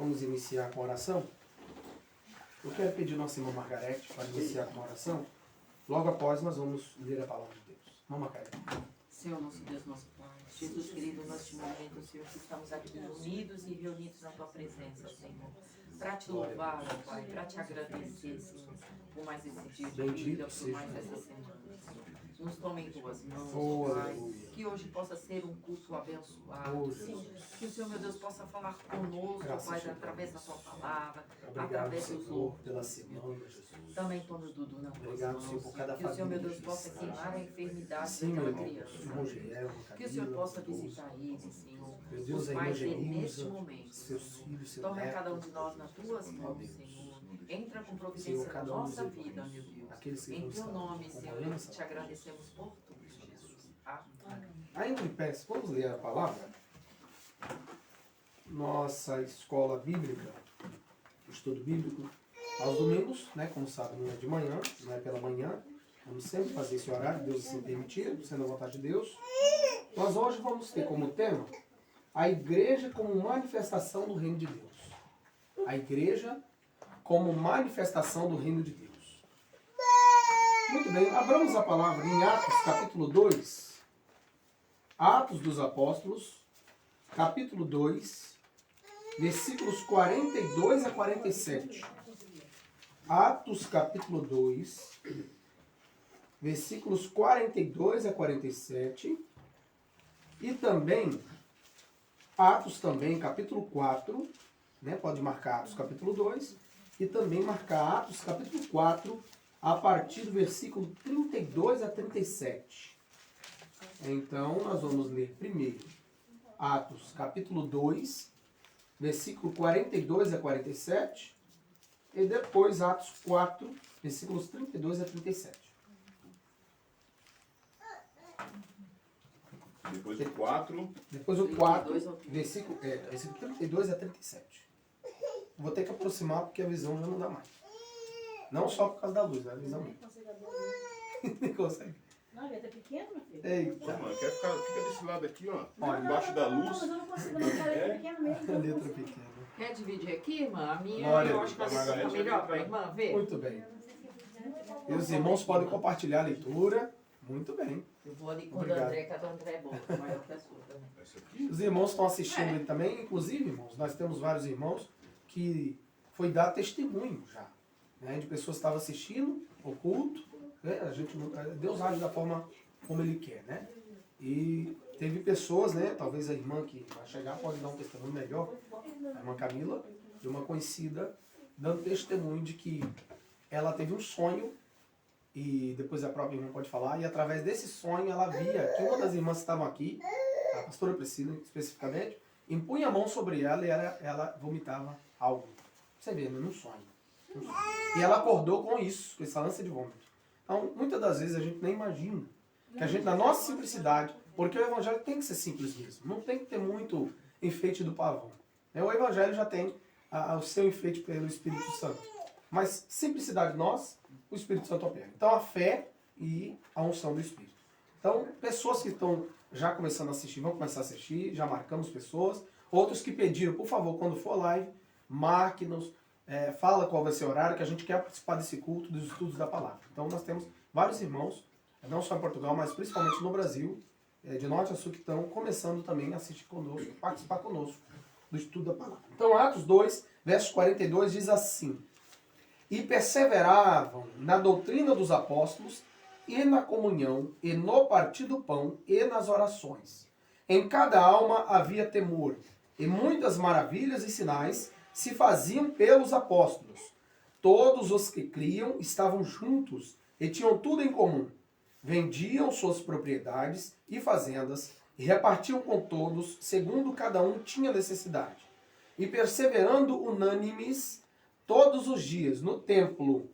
vamos iniciar com a oração. Eu quero pedir a nossa irmã Margarete para iniciar com a oração. Logo após nós vamos ler a palavra de Deus. Irmã Margarete. Senhor, nosso Deus, nosso Pai, Jesus querido, neste momento, Senhor, que estamos aqui unidos e reunidos na Tua presença, Senhor, para Te louvar, ó Pai, para Te agradecer, Senhor, por mais esse dia de vida, por mais essa semana, Senhor. Nos tome em Tuas mãos, ó Pai, que hoje possa ser um culto abençoado, Senhor. Que o Senhor, meu Deus, possa falar conosco, ó Pai, através da Tua palavra, através dos louvores, pela semana, Jesus. Também tome o Dudu na Tua Obrigado, mão, Senhor, por cada que o Senhor, meu família Deus, possa que queimar a enfermidade Sim, daquela meu criança. irmão Gel, Que o Senhor possa visitar ele, Senhor. meu Deus, Os a irmã pais dele Genilza, neste momento. seus filhos, seu Tome neto. cada um de nós nas tuas mãos, Senhor. Entra com providência Senhor, na cada um nossa dos vida, irmãos, meu Deus. aqueles que Em não teu estão nome, Senhor, acompanhando nós essa te agradecemos por tudo, Jesus. Amém. Ainda em pé, vamos ler a palavra? Nossa escola bíblica, estudo bíblico, aos domingos, né, como sabe, não é de manhã, não é pela manhã. Vamos sempre fazer esse horário, Deus assim permitir, sendo a vontade de Deus. Nós hoje vamos ter como tema a igreja como manifestação do reino de Deus. A igreja como manifestação do reino de Deus. Muito bem, abramos a palavra em Atos capítulo 2. Atos dos Apóstolos, capítulo 2, versículos 42 a 47. Atos capítulo 2, versículos 42 a 47. E também, Atos também, capítulo 4, né? Pode marcar Atos capítulo 2, e também marcar Atos capítulo 4, a partir do versículo 32 a 37. Então, nós vamos ler primeiro Atos capítulo 2, versículo 42 a 47, e depois Atos 4, versículos 32 a 37. Depois do 4. Depois o 4, versículo 32 a 37. Vou ter que aproximar porque a visão já não dá mais. Não só por causa da luz, a visão mesmo. Não consegue. Não, ele é pequeno, meu filho. Eita. Mano, fica desse lado aqui, ó. Olha, Embaixo da Não, luz. mas eu não consigo, não. A letra é pequena mesmo. A letra pequena. Quer dividir aqui, irmã? A minha, Glória eu a acho que Deus. vai ficar melhor para a irmã ver. Muito bem. E os irmãos podem compartilhar a leitura. Muito bem. Eu vou ali com o Obrigado. André, que a do André é boa, maior que a sua também. Essa aqui. Os irmãos estão assistindo ele também. Inclusive, irmãos, nós temos vários irmãos que foi dar testemunho já. Né, de pessoas que estavam assistindo o culto. Né, Deus age da forma como Ele quer, né? E teve pessoas, né? Talvez a irmã que vai chegar pode dar um testemunho melhor. A irmã Camila, de uma conhecida, dando testemunho de que ela teve um sonho, e depois a própria irmã pode falar, e através desse sonho ela via que uma das irmãs que estavam aqui, a pastora Priscila especificamente, impunha a mão sobre ela e ela vomitava algo. Você vê, num sonho. E ela acordou com isso, com essa ânsia de vômito. Então, muitas das vezes a gente nem imagina que a gente, na nossa simplicidade, porque o evangelho tem que ser simples mesmo, não tem que ter muito enfeite do pavão. O evangelho já tem o seu enfeite pelo Espírito Santo. Mas simplicidade nossa, o Espírito Santo opera. Então a fé e a unção do Espírito. Então, pessoas que estão já começando a assistir, vão começar a assistir, já marcamos pessoas. Outros que pediram, por favor, quando for live, marque-nos, fala qual vai ser o horário, que a gente quer participar desse culto, dos estudos da palavra. Então nós temos vários irmãos, não só em Portugal, mas principalmente no Brasil, de norte a sul, que estão começando também a assistir conosco, participar conosco do estudo da palavra. Então Atos 2, verso 42 diz assim: E perseveravam na doutrina dos apóstolos, e na comunhão, e no partir do pão, e nas orações. Em cada alma havia temor, e muitas maravilhas e sinais se faziam pelos apóstolos. Todos os que criam estavam juntos e tinham tudo em comum. Vendiam suas propriedades e fazendas e repartiam com todos, segundo cada um tinha necessidade. E perseverando unânimes todos os dias no templo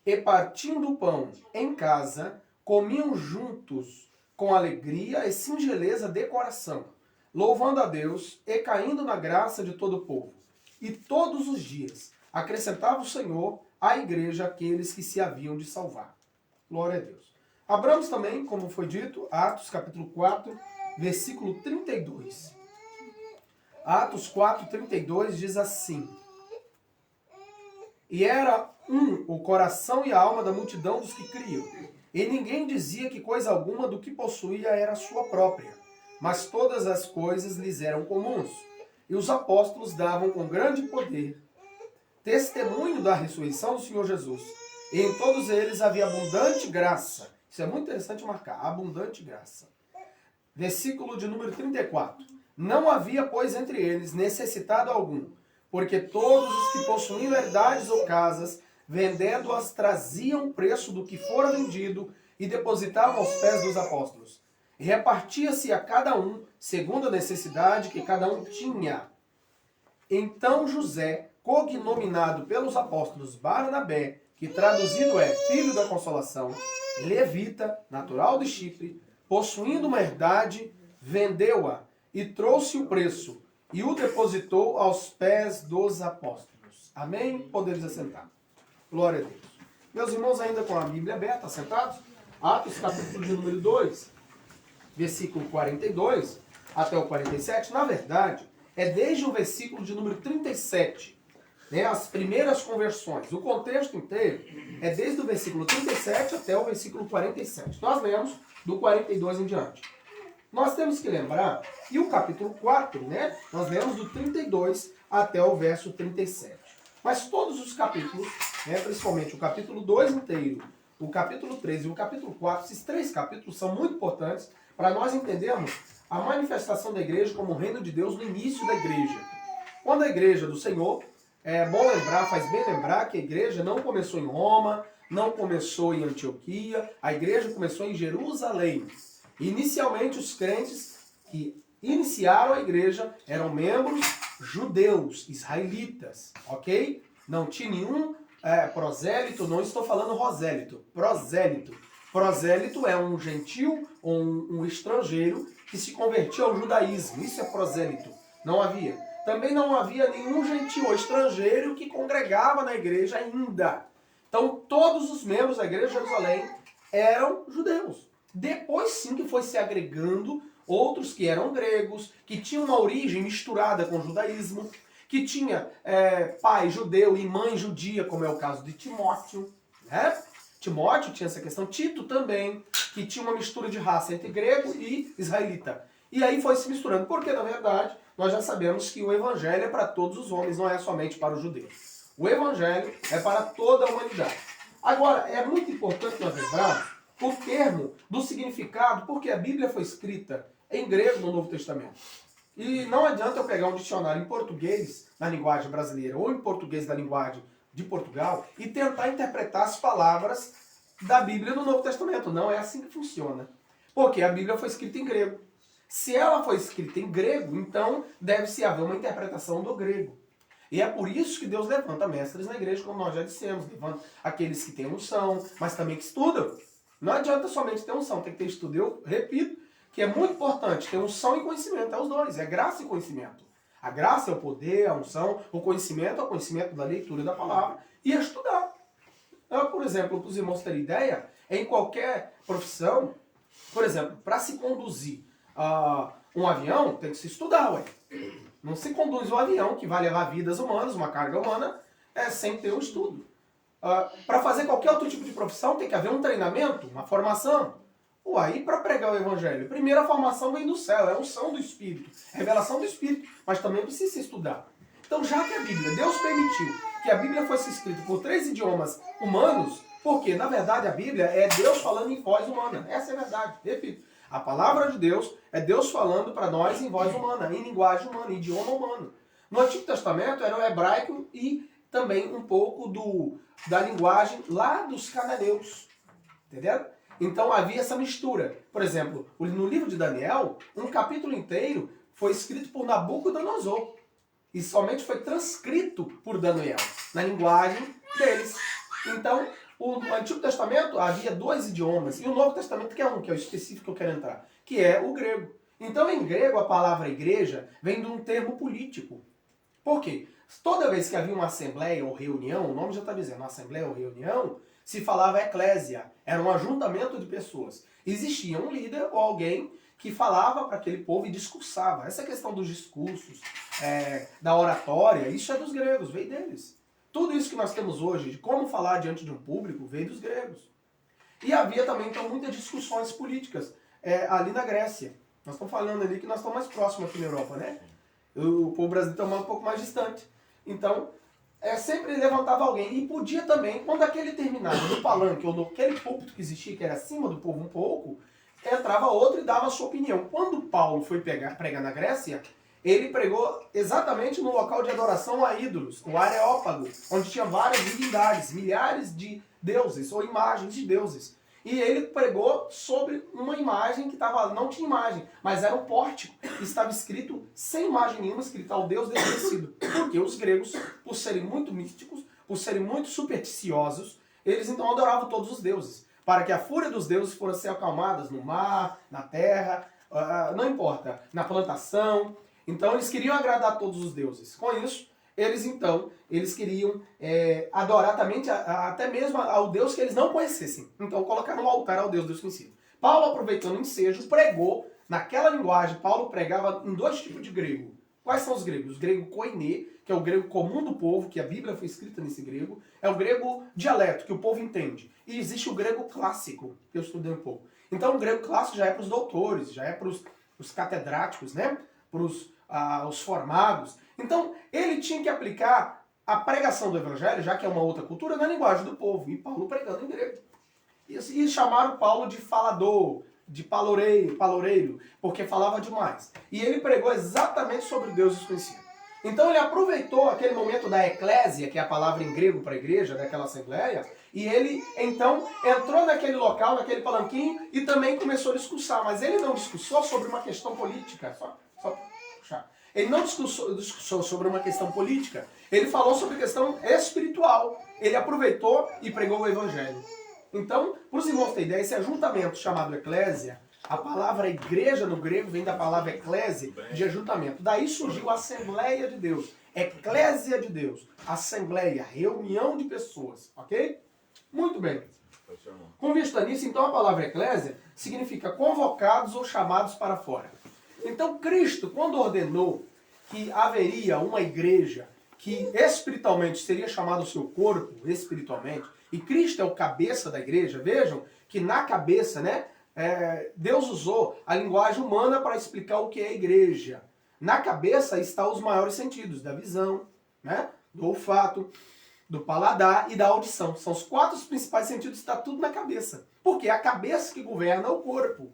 e partindo o pão em casa, comiam juntos com alegria e singeleza de coração, louvando a Deus e caindo na graça de todo o povo. E todos os dias acrescentava o Senhor à igreja aqueles que se haviam de salvar. Glória a Deus. Abramos também, como foi dito, Atos capítulo 4, versículo 32. Atos 4:32 diz assim: E era o coração e a alma da multidão dos que criam. E ninguém dizia que coisa alguma do que possuía era sua própria, mas todas as coisas lhes eram comuns. E os apóstolos davam com grande poder testemunho da ressurreição do Senhor Jesus. E em todos eles havia abundante graça. Isso é muito interessante marcar, abundante graça. Versículo de número 34. Não havia, pois, entre eles necessitado algum, porque todos os que possuíam herdades ou casas, vendendo-as, traziam o preço do que fora vendido e depositavam aos pés dos apóstolos. E repartia-se a cada um, segundo a necessidade que cada um tinha. Então José, cognominado pelos apóstolos Barnabé, que traduzido é Filho da Consolação, levita, natural de Chipre, possuindo uma herdade, vendeu-a e trouxe o preço e o depositou aos pés dos apóstolos. Amém? Podemos assentar. Glória a Deus. Meus irmãos, ainda com a Bíblia aberta, sentados, Atos capítulo de número 2, versículo 42 até o 47, na verdade, é desde o versículo de número 37, né, as primeiras conversões. O contexto inteiro é desde o versículo 37 até o versículo 47. Nós lemos do 42 em diante. Nós temos que lembrar, e o capítulo 4, né, nós lemos do 32 até o verso 37. Mas todos os capítulos, né, principalmente o capítulo 2 inteiro, o capítulo 3 e o capítulo 4, esses três capítulos são muito importantes para nós entendermos a manifestação da igreja como o reino de Deus no início da igreja. Quando a igreja do Senhor, é bom lembrar, faz bem lembrar que a igreja não começou em Roma, não começou em Antioquia, a igreja começou em Jerusalém. Inicialmente os crentes que iniciaram a igreja eram membros judeus, israelitas, ok? Não tinha nenhum prosélito, não estou falando rosélito, prosélito. Prosélito é um gentil ou um estrangeiro que se convertia ao judaísmo, isso é prosélito, não havia. Também não havia nenhum gentil ou estrangeiro que congregava na igreja ainda. Então todos os membros da igreja de Jerusalém eram judeus. Depois sim que foi se agregando outros que eram gregos, que tinham uma origem misturada com o judaísmo, que tinha pai judeu e mãe judia, como é o caso de Timóteo, né? Timóteo tinha essa questão, Tito também, que tinha uma mistura de raça entre grego e israelita. E aí foi se misturando, porque na verdade nós já sabemos que o evangelho é para todos os homens, não é somente para os judeus. O evangelho é para toda a humanidade. Agora, é muito importante nós lembrarmos o termo do significado, porque a Bíblia foi escrita em grego no Novo Testamento. E não adianta eu pegar um dicionário em português, na linguagem brasileira, ou em português da linguagem de Portugal, e tentar interpretar as palavras da Bíblia no Novo Testamento. Não é assim que funciona. Porque a Bíblia foi escrita em grego. Se ela foi escrita em grego, então deve-se haver uma interpretação do grego. E é por isso que Deus levanta mestres na igreja, como nós já dissemos. Levanta aqueles que têm unção, mas também que estudam. Não adianta somente ter unção, tem que ter estudo. Eu repito que é muito importante ter unção e conhecimento, é os dois, é graça e conhecimento. A graça é o poder, a unção, o conhecimento é o conhecimento da leitura da palavra e estudar. Então, por exemplo, para os irmãos terem ideia, em qualquer profissão, por exemplo, para se conduzir um avião, tem que se estudar, ué. Não se conduz um avião que vai levar vidas humanas, uma carga humana, sem ter um estudo. Para fazer qualquer outro tipo de profissão, tem que haver um treinamento, uma formação. Aí para pregar o evangelho, primeiro a formação vem do céu, é a unção do Espírito, revelação do Espírito, mas também precisa se estudar. Então já que a Bíblia, Deus permitiu que a Bíblia fosse escrita por 3 idiomas humanos, porque na verdade a Bíblia é Deus falando em voz humana, essa é a verdade, repito. A palavra de Deus é Deus falando para nós em voz humana, em linguagem humana, em idioma humano. No Antigo Testamento era o hebraico e também um pouco da linguagem lá dos cananeus, entendeu? Então havia essa mistura. Por exemplo, no livro de Daniel, um capítulo inteiro foi escrito por Nabucodonosor. E somente foi transcrito por Daniel, na linguagem deles. Então, o Antigo Testamento havia 2 idiomas. E o Novo Testamento, que é o específico que eu quero entrar, que é o grego. Então, em grego, a palavra igreja vem de um termo político. Por quê? Toda vez que havia uma assembleia ou reunião, o nome já está dizendo, uma assembleia ou reunião, se falava eclésia, era um ajuntamento de pessoas. Existia um líder ou alguém que falava para aquele povo e discursava. Essa questão dos discursos, da oratória, isso é dos gregos, veio deles. Tudo isso que nós temos hoje, de como falar diante de um público, veio dos gregos. E havia também, então, muitas discussões políticas ali na Grécia. Nós estamos falando ali que nós estamos mais próximos aqui na Europa, né? O povo brasileiro está um pouco mais distante. Então, sempre levantava alguém. E podia também, quando aquele terminava no palanque ou naquele púlpito que existia, que era acima do povo um pouco, entrava outro e dava a sua opinião. Quando Paulo foi pregar na Grécia, ele pregou exatamente no local de adoração a ídolos, o Areópago, onde tinha várias divindades, milhares de deuses ou imagens de deuses. E ele pregou sobre uma imagem que não tinha imagem, mas era um pórtico. Estava escrito, sem imagem nenhuma, escrito ao Deus desconhecido. Porque os gregos, por serem muito místicos, por serem muito supersticiosos, eles então adoravam todos os deuses. Para que a fúria dos deuses fosse acalmada no mar, na terra, não importa, na plantação. Então eles queriam agradar todos os deuses. Com isso, eles queriam adorar também, até mesmo ao Deus que eles não conhecessem. Então colocaram um altar ao Deus desconhecido. Paulo, aproveitando o ensejo, pregou, naquela linguagem, Paulo pregava em 2 tipos de grego. Quais são os gregos? O grego koiné, que é o grego comum do povo, que a Bíblia foi escrita nesse grego. É o grego dialeto, que o povo entende. E existe o grego clássico, que eu estudei um pouco. Então o grego clássico já é para os doutores, já é para os catedráticos, né? Para os formados. Então, ele tinha que aplicar a pregação do evangelho, já que é uma outra cultura, na linguagem do povo. E Paulo pregando em grego. E chamaram Paulo de falador, de paloureiro, porque falava demais. E ele pregou exatamente sobre Deus desconhecido. Então ele aproveitou aquele momento da eclésia, que é a palavra em grego para igreja, daquela assembleia, e ele então entrou naquele local, naquele palanquinho, e também começou a discursar. Mas ele não discursou sobre uma questão política, só puxar. Ele não discursou sobre uma questão política, ele falou sobre questão espiritual. Ele aproveitou e pregou o evangelho. Então, para os irmãos terem ideia, esse ajuntamento chamado eclésia, a palavra igreja no grego vem da palavra eclésia, de ajuntamento. Daí surgiu a Assembleia de Deus, eclésia de Deus, assembleia, reunião de pessoas, ok? Muito bem. Com vista nisso, então a palavra eclésia significa convocados ou chamados para fora. Então Cristo, quando ordenou que haveria uma igreja que espiritualmente seria chamado o seu corpo, espiritualmente, e Cristo é o cabeça da igreja, vejam que na cabeça, né, Deus usou a linguagem humana para explicar o que é a igreja. Na cabeça está os maiores sentidos, da visão, né, do olfato, do paladar e da audição. São os 4 principais sentidos, está tudo na cabeça. Porque é a cabeça que governa o corpo.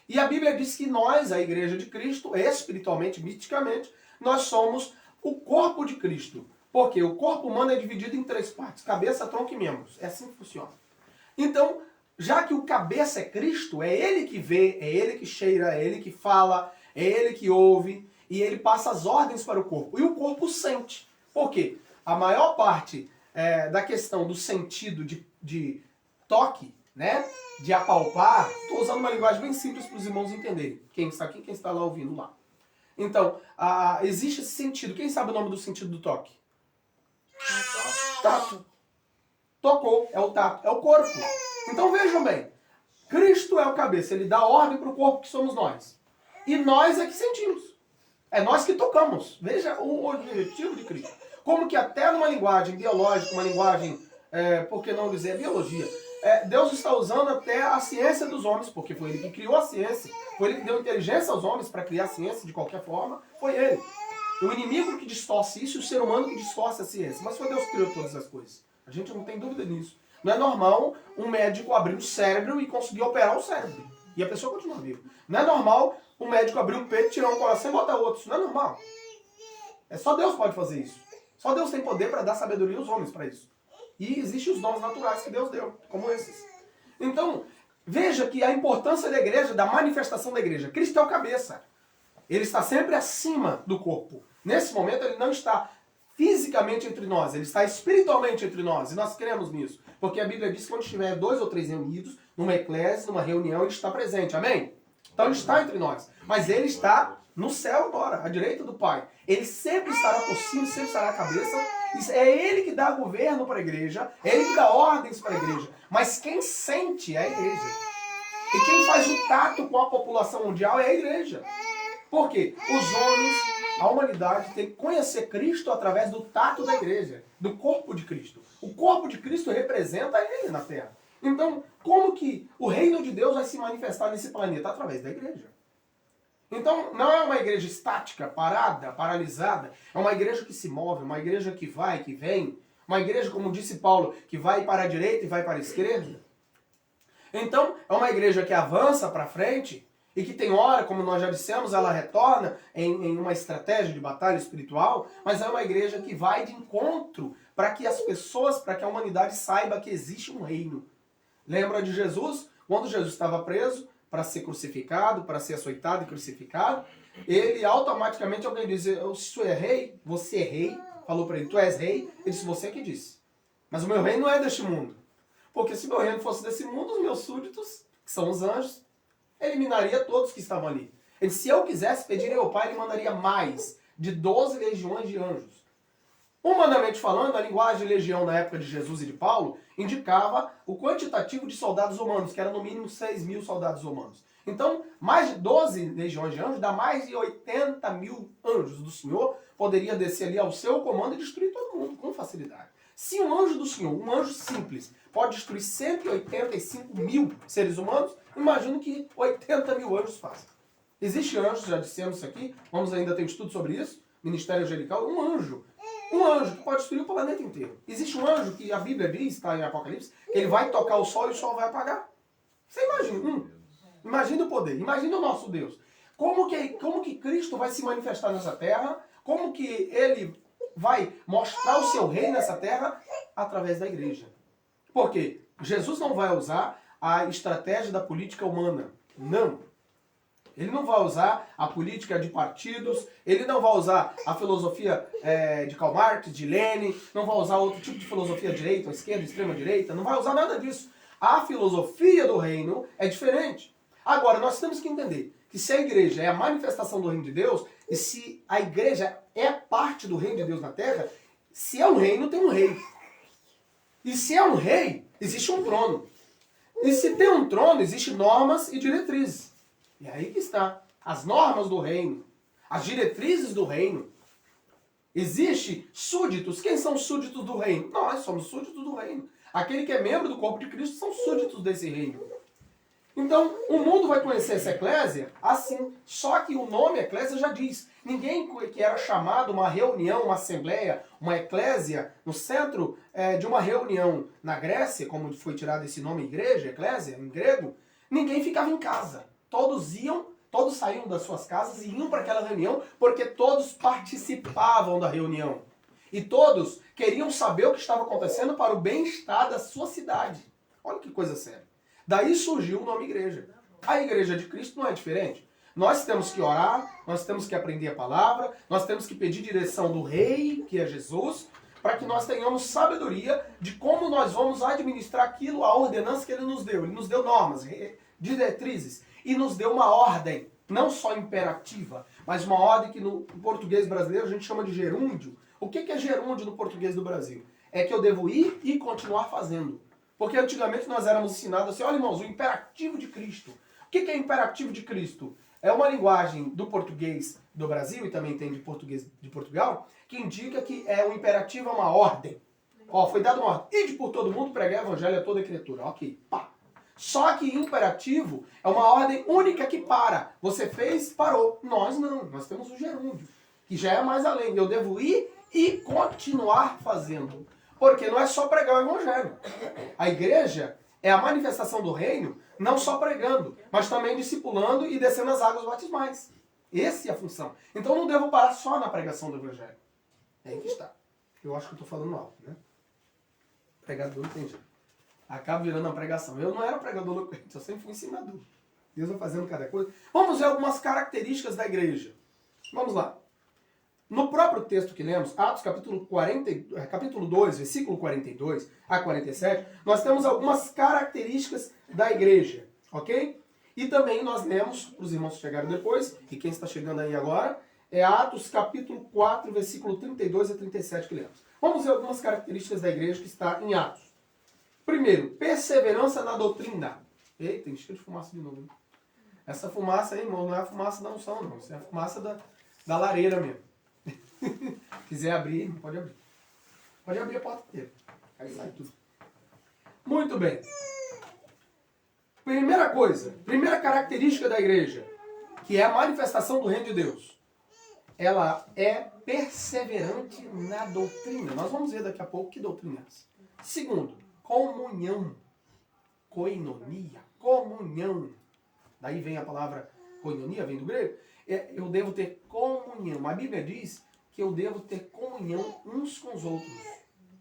E a Bíblia diz que nós, a igreja de Cristo, espiritualmente, misticamente, nós somos o corpo de Cristo. Porque o corpo humano é dividido em 3 partes, cabeça, tronco e membros. É assim que funciona. Então, já que o cabeça é Cristo, é Ele que vê, é Ele que cheira, é Ele que fala, é Ele que ouve, e Ele passa as ordens para o corpo. E o corpo sente. Por quê? A maior parte da questão do sentido de toque, né, de apalpar, estou usando uma linguagem bem simples para os irmãos entenderem. Quem está aqui, quem está lá ouvindo lá. Então, existe esse sentido. Quem sabe o nome do sentido do toque? Tato. Tocou, é o tato, é o corpo. Então vejam bem, Cristo é o cabeça, ele dá ordem para o corpo que somos nós. E nós é que sentimos. É nós que tocamos. Veja o objetivo de Cristo. Como que até numa linguagem biológica, uma linguagem, por que não dizer biologia, Deus está usando até a ciência dos homens, porque foi Ele que criou a ciência. Foi Ele que deu inteligência aos homens para criar a ciência de qualquer forma. Foi Ele. O inimigo que distorce isso e o ser humano que distorce a ciência. Mas foi Deus que criou todas as coisas. A gente não tem dúvida nisso. Não é normal um médico abrir o cérebro e conseguir operar o cérebro. E a pessoa continua viva. Não é normal um médico abrir um peito, tirar um coração e botar outro. Isso não é normal. Só Deus pode fazer isso. Só Deus tem poder para dar sabedoria aos homens para isso. E existem os dons naturais que Deus deu, como esses. Então, veja que a importância da igreja, da manifestação da igreja. Cristo é o cabeça. Ele está sempre acima do corpo. Nesse momento ele não está fisicamente entre nós, ele está espiritualmente entre nós. E nós cremos nisso. Porque a Bíblia diz que quando estiver 2 ou 3 reunidos, numa eclésia, numa reunião, ele está presente. Amém? Então ele está entre nós. Mas ele está no céu agora, à direita do Pai. Ele sempre estará por cima, sempre estará à cabeça. É Ele que dá governo para a igreja, é Ele que dá ordens para a igreja. Mas quem sente é a igreja. E quem faz o tato com a população mundial é a igreja. Por quê? Os homens, a humanidade tem que conhecer Cristo através do tato da igreja, do corpo de Cristo. O corpo de Cristo representa ele na Terra. Então, como que o reino de Deus vai se manifestar nesse planeta? Através da igreja. Então, não é uma igreja estática, parada, paralisada. É uma igreja que se move, uma igreja que vai, que vem. Uma igreja, como disse Paulo, que vai para a direita e vai para a esquerda. Então, é uma igreja que avança para frente e que tem hora, como nós já dissemos, ela retorna em uma estratégia de batalha espiritual, mas é uma igreja que vai de encontro para que as pessoas, para que a humanidade saiba que existe um reino. Lembra de Jesus? Quando Jesus estava preso para ser crucificado, para ser açoitado e crucificado, ele automaticamente, alguém disse, se tu é rei, você é rei, falou para ele, tu és rei, ele disse, você que disse. Mas o meu reino não é deste mundo. Porque se meu reino fosse desse mundo, os meus súditos, que são os anjos, eliminaria todos que estavam ali. Ele disse, se eu quisesse, pediria ao Pai, ele mandaria mais de 12 legiões de anjos. Humanamente falando, a linguagem de legião na época de Jesus e de Paulo indicava o quantitativo de soldados romanos, que era no mínimo 6.000 soldados romanos. Então, mais de 12 legiões de anjos, dá mais de 80.000 anjos do Senhor, poderia descer ali ao seu comando e destruir todo mundo com facilidade. Se um anjo do Senhor, um anjo simples, pode destruir 185.000 seres humanos, imagino que 80.000 anjos fazem. Existe anjos, já dissemos isso aqui, vamos ainda ter um estudo sobre isso, Ministério Angelical, um anjo que pode destruir o planeta inteiro. Existe um anjo que a Bíblia diz, está em Apocalipse, que ele vai tocar o sol e o sol vai apagar. Você imagina, imagina o poder, imagina o nosso Deus. Como que Cristo vai se manifestar nessa terra? Como que ele vai mostrar o seu reino nessa terra? Através da igreja. Por quê? Jesus não vai usar a estratégia da política humana. Não. Ele não vai usar a política de partidos, ele não vai usar a filosofia de Karl Marx, de Lenin, não vai usar outro tipo de filosofia direita, esquerda, extrema direita, não vai usar nada disso. A filosofia do reino é diferente. Agora, nós temos que entender que se a igreja é a manifestação do reino de Deus, e se a igreja é parte do reino de Deus na terra, se é um reino, tem um rei. E se é um rei, existe um trono. E se tem um trono, existem normas e diretrizes. E aí que está. As normas do reino. As diretrizes do reino. Existem súditos. Quem são os súditos do reino? Nós somos súditos do reino. Aquele que é membro do corpo de Cristo são súditos desse reino. Então, o mundo vai conhecer essa eclésia assim. Só que o nome eclésia já diz. Ninguém que era chamado uma reunião, uma assembleia, uma eclésia, no centro de uma reunião na Grécia, como foi tirado esse nome igreja, eclésia, em grego, ninguém ficava em casa. Todos saíam das suas casas e iam para aquela reunião, porque todos participavam da reunião. E todos queriam saber o que estava acontecendo para o bem-estar da sua cidade. Olha que coisa séria. Daí surgiu o nome igreja. A igreja de Cristo não é diferente. Nós temos que orar, nós temos que aprender a palavra, nós temos que pedir direção do rei, que é Jesus, para que nós tenhamos sabedoria de como nós vamos administrar aquilo, a ordenança que ele nos deu. Ele nos deu normas, diretrizes, e nos deu uma ordem, não só imperativa, mas uma ordem que no português brasileiro a gente chama de gerúndio. O que é gerúndio no português do Brasil? É que eu devo ir e continuar fazendo. Porque antigamente nós éramos ensinados assim, olha irmãos, o imperativo de Cristo. O que é imperativo de Cristo? É uma linguagem do português do Brasil, e também tem de português de Portugal, que indica que o imperativo é uma ordem. Foi dada uma ordem. Ide por todo mundo, pregar o evangelho a toda a criatura. Ok, pá. Só que imperativo é uma ordem única que para. Você fez, parou. Nós não. Nós temos o gerúndio, que já é mais além. Eu devo ir e continuar fazendo. Porque não é só pregar o evangelho. A igreja é a manifestação do reino, não só pregando, mas também discipulando e descendo as águas batismais. Essa é a função. Então eu não devo parar só na pregação do evangelho. É aí que está. Eu acho que eu estou falando alto, né? Pregador não tem jeito. Acaba virando uma pregação. Eu não era pregador eloquente, eu sempre fui ensinador. Deus vai fazendo cada coisa. Vamos ver algumas características da igreja. Vamos lá. No próprio texto que lemos, Atos capítulo 2, versículo 42 a 47, nós temos algumas características da igreja, ok? E também nós lemos, para os irmãos que chegaram depois, e quem está chegando aí agora, é Atos capítulo 4, versículo 32 a 37 que lemos. Vamos ver algumas características da igreja que está em Atos. Primeiro, perseverança na doutrina. Eita, encheu de fumaça de novo. Essa fumaça aí, irmão, não é a fumaça da unção, não. Isso é a fumaça da lareira mesmo. Quiser abrir, pode abrir. Pode abrir a porta inteira. Aí sai tudo. Muito bem. Primeira coisa, primeira característica da igreja, que é a manifestação do reino de Deus. Ela é perseverante na doutrina. Nós vamos ver daqui a pouco que doutrina é essa. Segundo, comunhão. Koinonia. Comunhão. Daí vem a palavra koinonia, vem do grego. Eu devo ter comunhão. A Bíblia diz que eu devo ter comunhão uns com os outros.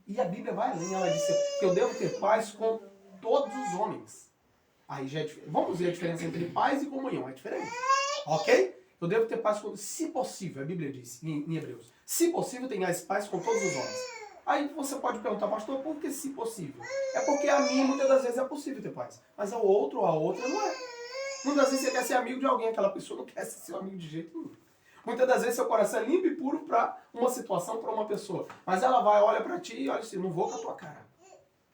E a Bíblia vai além. Ela diz que eu devo ter paz com todos os homens. Aí já é diferente. Vamos ver a diferença entre paz e comunhão. É diferente. Ok? Eu devo ter paz com... Se possível, a Bíblia diz em Hebreus. Se possível, tenhais paz com todos os homens. Aí você pode perguntar, pastor, por que se possível? É porque a mim, muitas das vezes, é possível ter paz. Mas ao outro ou a outra não é. Muitas das vezes você quer ser amigo de alguém, aquela pessoa não quer ser seu amigo de jeito nenhum. Muitas das vezes seu coração é limpo e puro para uma situação, para uma pessoa. Mas ela vai, olha para ti e olha assim, não vou com a tua cara.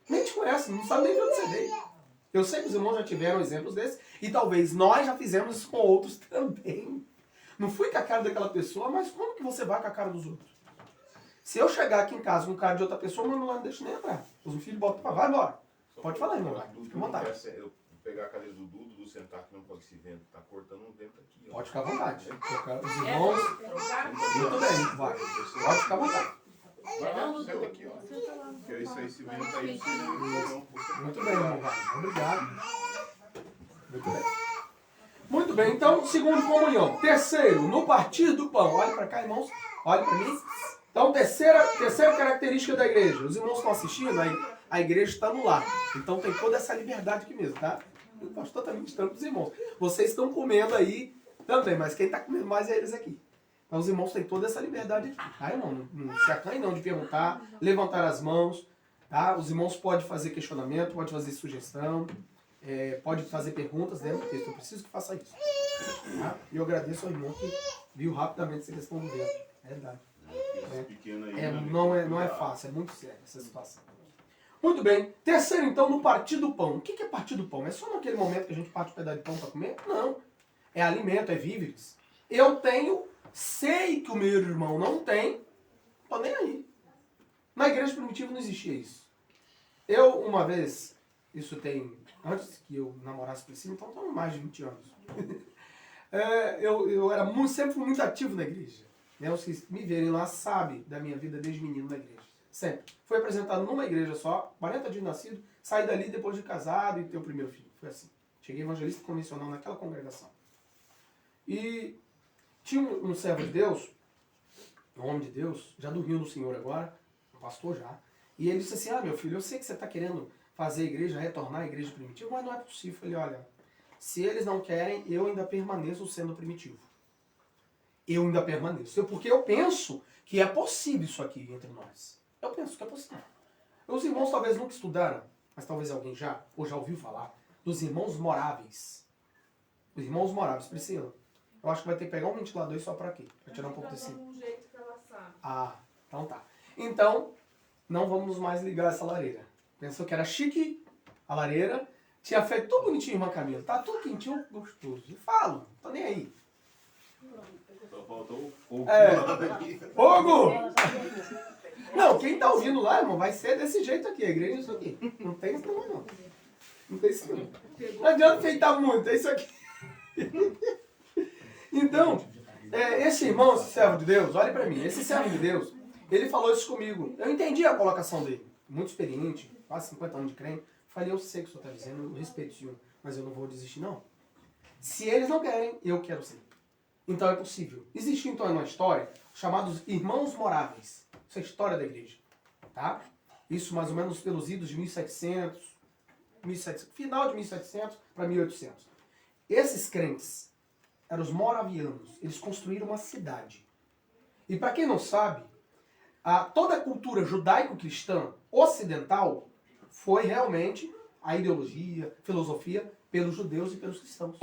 Nem te conhece, não sabe nem de onde você veio. Eu sei que os irmãos já tiveram exemplos desses e talvez nós já fizemos isso com outros também. Não fui com a cara daquela pessoa, mas como que você vai com a cara dos outros? Se eu chegar aqui em casa com cara de outra pessoa, meu não deixa nem entrar. Os filhos botam para vai embora. Pode falar, irmão. Fica à vontade. Eu pegar a cadeira do Dudu, sentar aqui, não pode esse vento. Tá cortando um vento aqui. Ó. Pode ficar à vontade. Os irmãos... Muito bem, vai. Pode ficar à vontade. Vai lá, senta aqui, ó. Porque isso aí, esse vento aí, muito bem, irmão. Obrigado. Muito bem. Muito bem, então, segundo, comunhão. Terceiro, no partir do pão. Olha para cá, irmãos. Olha para mim. Então, terceira característica da igreja. Os irmãos estão assistindo, a igreja está no lar. Então tem toda essa liberdade aqui mesmo, tá? O pastor está ministrando para os irmãos. Vocês estão comendo aí também, mas quem está comendo mais é eles aqui. Então os irmãos têm toda essa liberdade aqui. Tá, irmão? Não se acanhe não de perguntar, levantar as mãos. Tá? Os irmãos podem fazer questionamento, podem fazer sugestão, pode fazer perguntas dentro do texto. Eu preciso que faça isso. Tá? E eu agradeço ao irmão que viu rapidamente essa questão do dedo. É verdade. Não é fácil, é muito sério essa situação. Muito bem. Terceiro, então, no partir do pão. O que é partir do pão? É só naquele momento que a gente parte um pedaço de pão para comer? Não. É alimento, é víveres. Eu tenho, sei que o meu irmão não tem, tô nem aí. Na igreja primitiva não existia isso. Eu, uma vez, isso tem, antes que eu namorasse Priscila, então tem mais de 20 anos. Eu era sempre muito ativo na igreja. Os que me verem lá sabem da minha vida desde menino na igreja. Sempre. Fui apresentado numa igreja só, 40 dias de nascido, saí dali depois de casado e ter o primeiro filho. Foi assim. Cheguei evangelista convencional naquela congregação. E tinha um servo de Deus, um homem de Deus, já dormiu no Senhor agora, um pastor já, e ele disse assim, meu filho, eu sei que você está querendo fazer a igreja, retornar à igreja primitiva, mas não é possível. Eu falei, olha, se eles não querem, eu ainda permaneço sendo primitivo. Eu ainda permaneço. Porque eu penso que é possível isso aqui entre nós. Eu penso que é possível. Os irmãos talvez nunca estudaram, mas talvez alguém já ouviu falar, dos irmãos moráveis. Os irmãos moráveis. Priscila, eu acho que vai ter que pegar um ventilador só para quê? Para tirar um pouco desse... Então tá. Então, não vamos mais ligar essa lareira. Pensou que era chique a lareira, tinha feito tudo bonitinho, irmã Camila. Tá tudo quentinho, gostoso. Eu falo, não tô nem aí. Só faltou o fogo. Fogo! Não, quem tá ouvindo lá, irmão, vai ser desse jeito aqui. A igreja é isso aqui. Não tem isso não. Não tem isso não. Não adianta feitar muito, é isso aqui. Então, esse irmão, esse servo de Deus, olha pra mim, esse servo de Deus, ele falou isso comigo. Eu entendi a colocação dele. Muito experiente, quase 50 anos de crente. Falei, eu sei o que o senhor está dizendo, eu respeito o senhor, mas eu não vou desistir não. Se eles não querem, eu quero sim. Então é possível. Existe então uma história chamados irmãos moráveis. Isso é a história da igreja. Tá? Isso mais ou menos pelos idos de 1700, final de 1700 para 1800. Esses crentes eram os moravianos. Eles construíram uma cidade. E para quem não sabe, toda a cultura judaico-cristã ocidental foi realmente a ideologia, filosofia pelos judeus e pelos cristãos.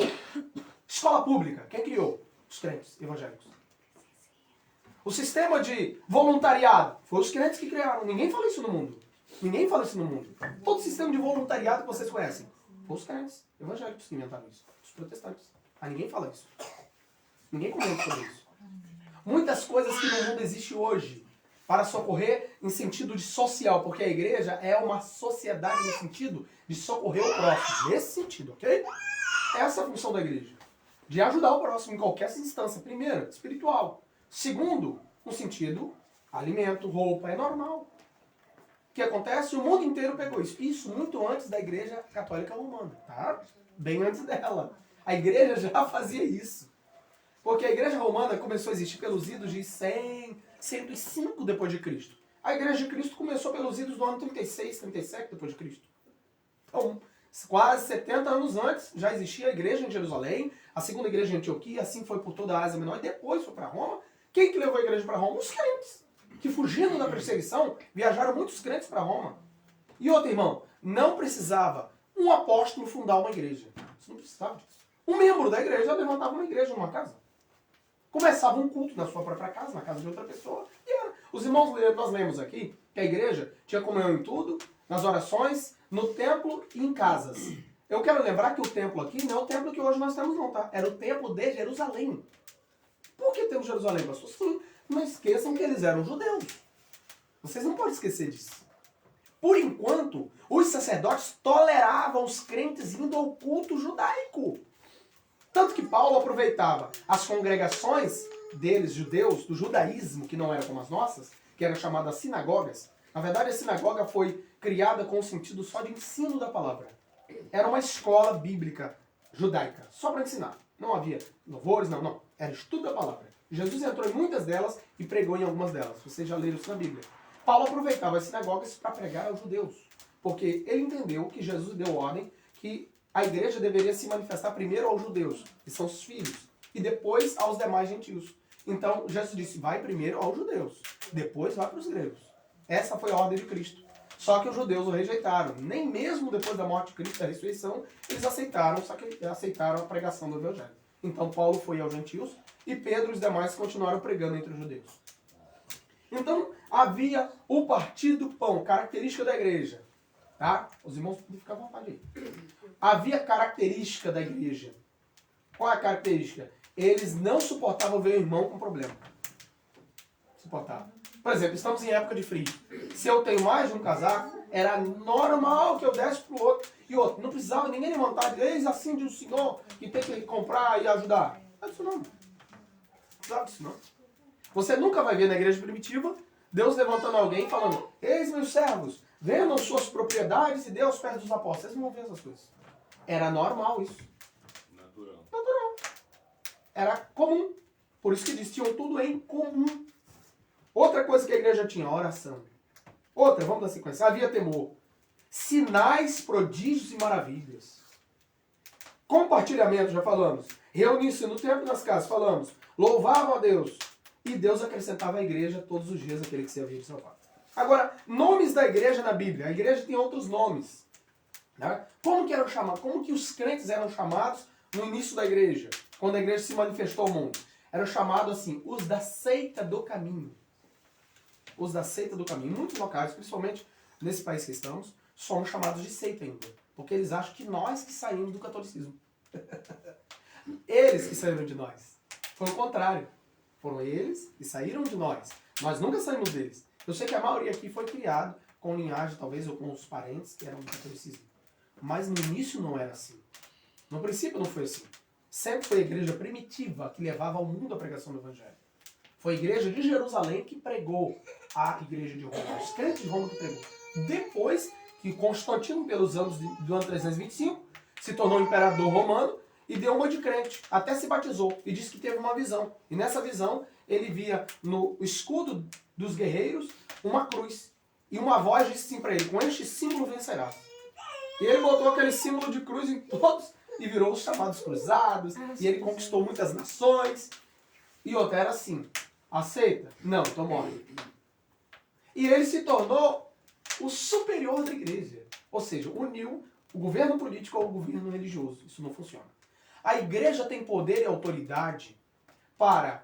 Escola pública, quem criou? Os crentes evangélicos. O sistema de voluntariado foi os crentes que criaram. Ninguém fala isso no mundo. Ninguém fala isso no mundo. Todo sistema de voluntariado que vocês conhecem foi os crentes. Evangélicos que inventaram isso. Os protestantes. Mas ninguém fala isso. Ninguém comenta sobre isso. Muitas coisas que no mundo existem hoje para socorrer em sentido de social, porque a igreja é uma sociedade no sentido de socorrer o próximo. Nesse sentido, ok? Essa é a função da igreja. De ajudar o próximo em qualquer instância. Primeiro, espiritual. Segundo, no sentido, alimento, roupa, é normal. O que acontece? O mundo inteiro pegou isso. Isso muito antes da Igreja Católica Romana, tá? Bem antes dela. A igreja já fazia isso. Porque a Igreja Romana começou a existir pelos idos de 100, 105 depois de Cristo. A Igreja de Cristo começou pelos idos do ano 36, 37 depois de Cristo. Então, quase 70 anos antes já existia a igreja em Jerusalém, a segunda igreja em Antioquia, assim foi por toda a Ásia Menor e depois foi para Roma. Quem que levou a igreja para Roma? Os crentes, que fugindo da perseguição, viajaram muitos crentes para Roma. E outro irmão, não precisava um apóstolo fundar uma igreja. Você não precisava disso. Um membro da igreja levantava uma igreja numa casa. Começava um culto na sua própria casa, na casa de outra pessoa, e era. Os irmãos, nós lemos aqui que a igreja tinha comunhão em tudo, nas orações, no templo e em casas. Eu quero lembrar que o templo aqui não é o templo que hoje nós temos não, tá? Era o templo de Jerusalém. Por que temos Jerusalém, pastor? Sim, não esqueçam que eles eram judeus. Vocês não podem esquecer disso. Por enquanto, os sacerdotes toleravam os crentes indo ao culto judaico. Tanto que Paulo aproveitava as congregações deles, judeus, do judaísmo, que não era como as nossas, que eram chamadas sinagogas. Na verdade, a sinagoga foi criada com o sentido só de ensino da palavra. Era uma escola bíblica judaica, só para ensinar. Não havia louvores, não. Era estudo da palavra. Jesus entrou em muitas delas e pregou em algumas delas. Vocês já leram isso na Bíblia. Paulo aproveitava as sinagogas para pregar aos judeus, porque ele entendeu que Jesus deu ordem que a igreja deveria se manifestar primeiro aos judeus, que são os filhos, e depois aos demais gentios. Então, Jesus disse, vai primeiro aos judeus, depois vai para os gregos. Essa foi a ordem de Cristo. Só que os judeus o rejeitaram. Nem mesmo depois da morte de Cristo, da ressurreição, eles aceitaram, só que aceitaram a pregação do Evangelho. Então, Paulo foi aos gentios e Pedro e os demais continuaram pregando entre os judeus. Então, havia o partido pão, característica da igreja. Tá? Os irmãos podem ficar à vontade aí. Havia característica da igreja. Qual é a característica? Eles não suportavam ver o irmão com problema. Suportavam. Por exemplo, estamos em época de frio. Se eu tenho mais de um casaco, era normal que eu desse para o outro. E outro, não precisava ninguém levantar de eis assim de um senhor que tem que comprar e ajudar. Não é isso não. Não precisava disso não. Você nunca vai ver na igreja primitiva Deus levantando alguém falando, eis meus servos, vendam suas propriedades e dê aos pés dos apóstolos. Vocês não vão ver essas coisas. Era normal isso. Natural. Era comum. Por isso que eles tinham tudo em comum. Outra coisa que a igreja tinha, oração. Outra, vamos dar sequência. Havia temor. Sinais, prodígios e maravilhas. Compartilhamento, já falamos. Reunir-se no templo e nas casas, falamos. Louvavam a Deus. E Deus acrescentava à igreja todos os dias aquele que se havia de salvar. Agora, nomes da igreja na Bíblia. A igreja tem outros nomes. Né? Como que eram chamados? Como que os crentes eram chamados no início da igreja? Quando a igreja se manifestou ao mundo? Eram chamados assim, os da seita do caminho. Os da seita do caminho. Em muitos locais, principalmente nesse país que estamos, somos chamados de seita ainda. Porque eles acham que nós que saímos do catolicismo. Eles que saíram de nós. Foi o contrário. Foram eles que saíram de nós. Nós nunca saímos deles. Eu sei que a maioria aqui foi criado com linhagem, talvez, ou com os parentes que eram do catolicismo. Mas no início não era assim. No princípio não foi assim. Sempre foi a igreja primitiva que levava ao mundo a pregação do Evangelho. Foi a igreja de Jerusalém que pregou a igreja de Roma. Os crentes de Roma que pregou. Depois que Constantino, pelos anos do ano 325, se tornou imperador romano e deu uma de crente. Até se batizou e disse que teve uma visão. E nessa visão ele via no escudo dos guerreiros uma cruz. E uma voz disse assim para ele, com este símbolo vencerás. E ele botou aquele símbolo de cruz em todos e virou os chamados cruzados. E ele conquistou muitas nações. E outra era assim, aceita? Não, então morre. E ele se tornou o superior da igreja. Ou seja, uniu o governo político ao governo religioso. Isso não funciona. A igreja tem poder e autoridade para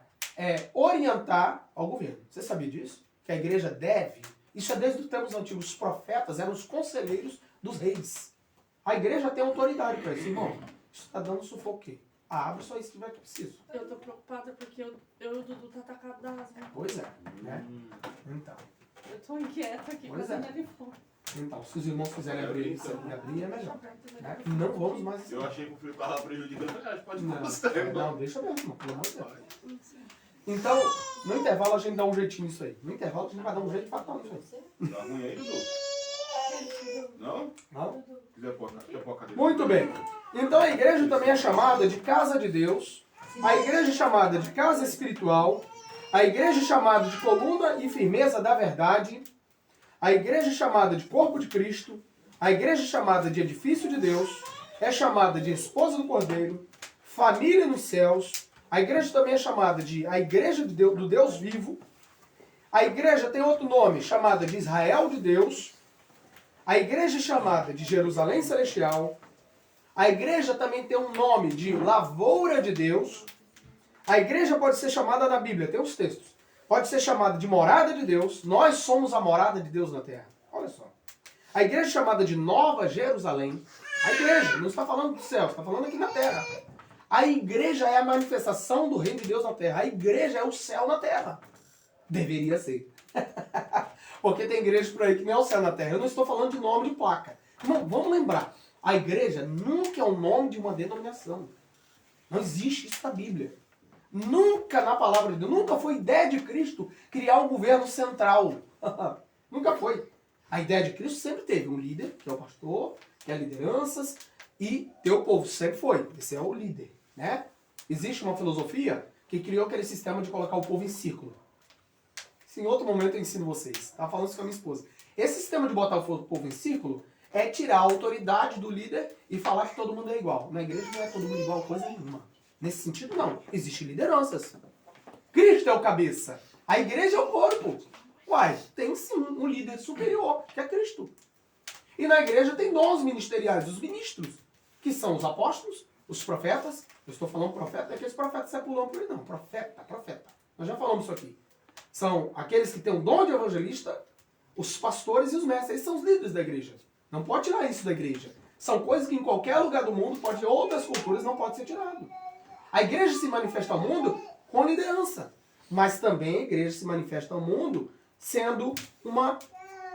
orientar ao governo. Você sabia disso? Que a igreja deve... Isso é desde os tempos antigos. Os profetas eram os conselheiros dos reis. A igreja tem autoridade para isso. Irmão, isso está dando sufoco aqui. Abre só isso que tiver que preciso. Eu tô preocupada porque eu e o Dudu tá atacado da asma. Pois é, né? Então. Eu tô inquieta aqui, Pois fazendo é. ele fome. Então, se os irmãos quiserem abrir, Então. abrir é melhor. Né? Não vamos mais. Eu achei que o filho tava prejudicando, mas pode Não, mostrar, irmão. não, deixa mesmo, pelo amor de Deus. Então, no intervalo a gente dá um jeitinho nisso aí. No intervalo a gente vai dar um jeito fatal nisso aí. Tá ruim aí, Dudu? Não? Não? Quiser pôr a cadeira. Muito bem. Então a igreja também é chamada de casa de Deus, a igreja é chamada de casa espiritual, a igreja é chamada de coluna e firmeza da verdade, a igreja é chamada de corpo de Cristo, a igreja é chamada de edifício de Deus, é chamada de esposa do Cordeiro, família nos céus, a igreja também é chamada de a igreja de Deus, do Deus vivo, a igreja tem outro nome, chamada de Israel de Deus, a igreja é chamada de Jerusalém Celestial, a igreja também tem um nome de lavoura de Deus, a igreja pode ser chamada na Bíblia, tem os textos, pode ser chamada de morada de Deus, nós somos a morada de Deus na terra. Olha só. A igreja é chamada de Nova Jerusalém, a igreja, não está falando do céu, está falando aqui na terra. A igreja é a manifestação do reino de Deus na terra, a igreja é o céu na terra. Deveria ser. Porque tem igrejas por aí que nem é o céu na terra. Eu não estou falando de nome de placa. Não, vamos lembrar. A igreja nunca é o nome de uma denominação. Não existe isso na Bíblia. Nunca na palavra de Deus, nunca foi ideia de Cristo criar um governo central. Nunca foi. A ideia de Cristo sempre teve um líder, que é o pastor, que é lideranças, e teu povo sempre foi. Esse é o líder, né? Existe uma filosofia que criou aquele sistema de colocar o povo em círculo. Isso em outro momento eu ensino vocês. Estava falando isso com a minha esposa. Esse sistema de botar o povo em círculo é tirar a autoridade do líder e falar que todo mundo é igual. Na igreja não é todo mundo igual coisa nenhuma. Nesse sentido, não. Existem lideranças. Cristo é o cabeça. A igreja é o corpo. Uai, tem sim um líder superior, que é Cristo. E na igreja tem dons ministeriais, os ministros, que são os apóstolos, os profetas. Eu estou falando profeta, é que esse profeta sai pulando por aí, não. Profeta. Nós já falamos isso aqui. São aqueles que têm o dom de evangelista, os pastores e os mestres. Eles são os líderes da igreja. Não pode tirar isso da igreja. São coisas que em qualquer lugar do mundo, pode ter outras culturas, não pode ser tirado. A igreja se manifesta ao mundo com liderança. Mas também a igreja se manifesta ao mundo sendo uma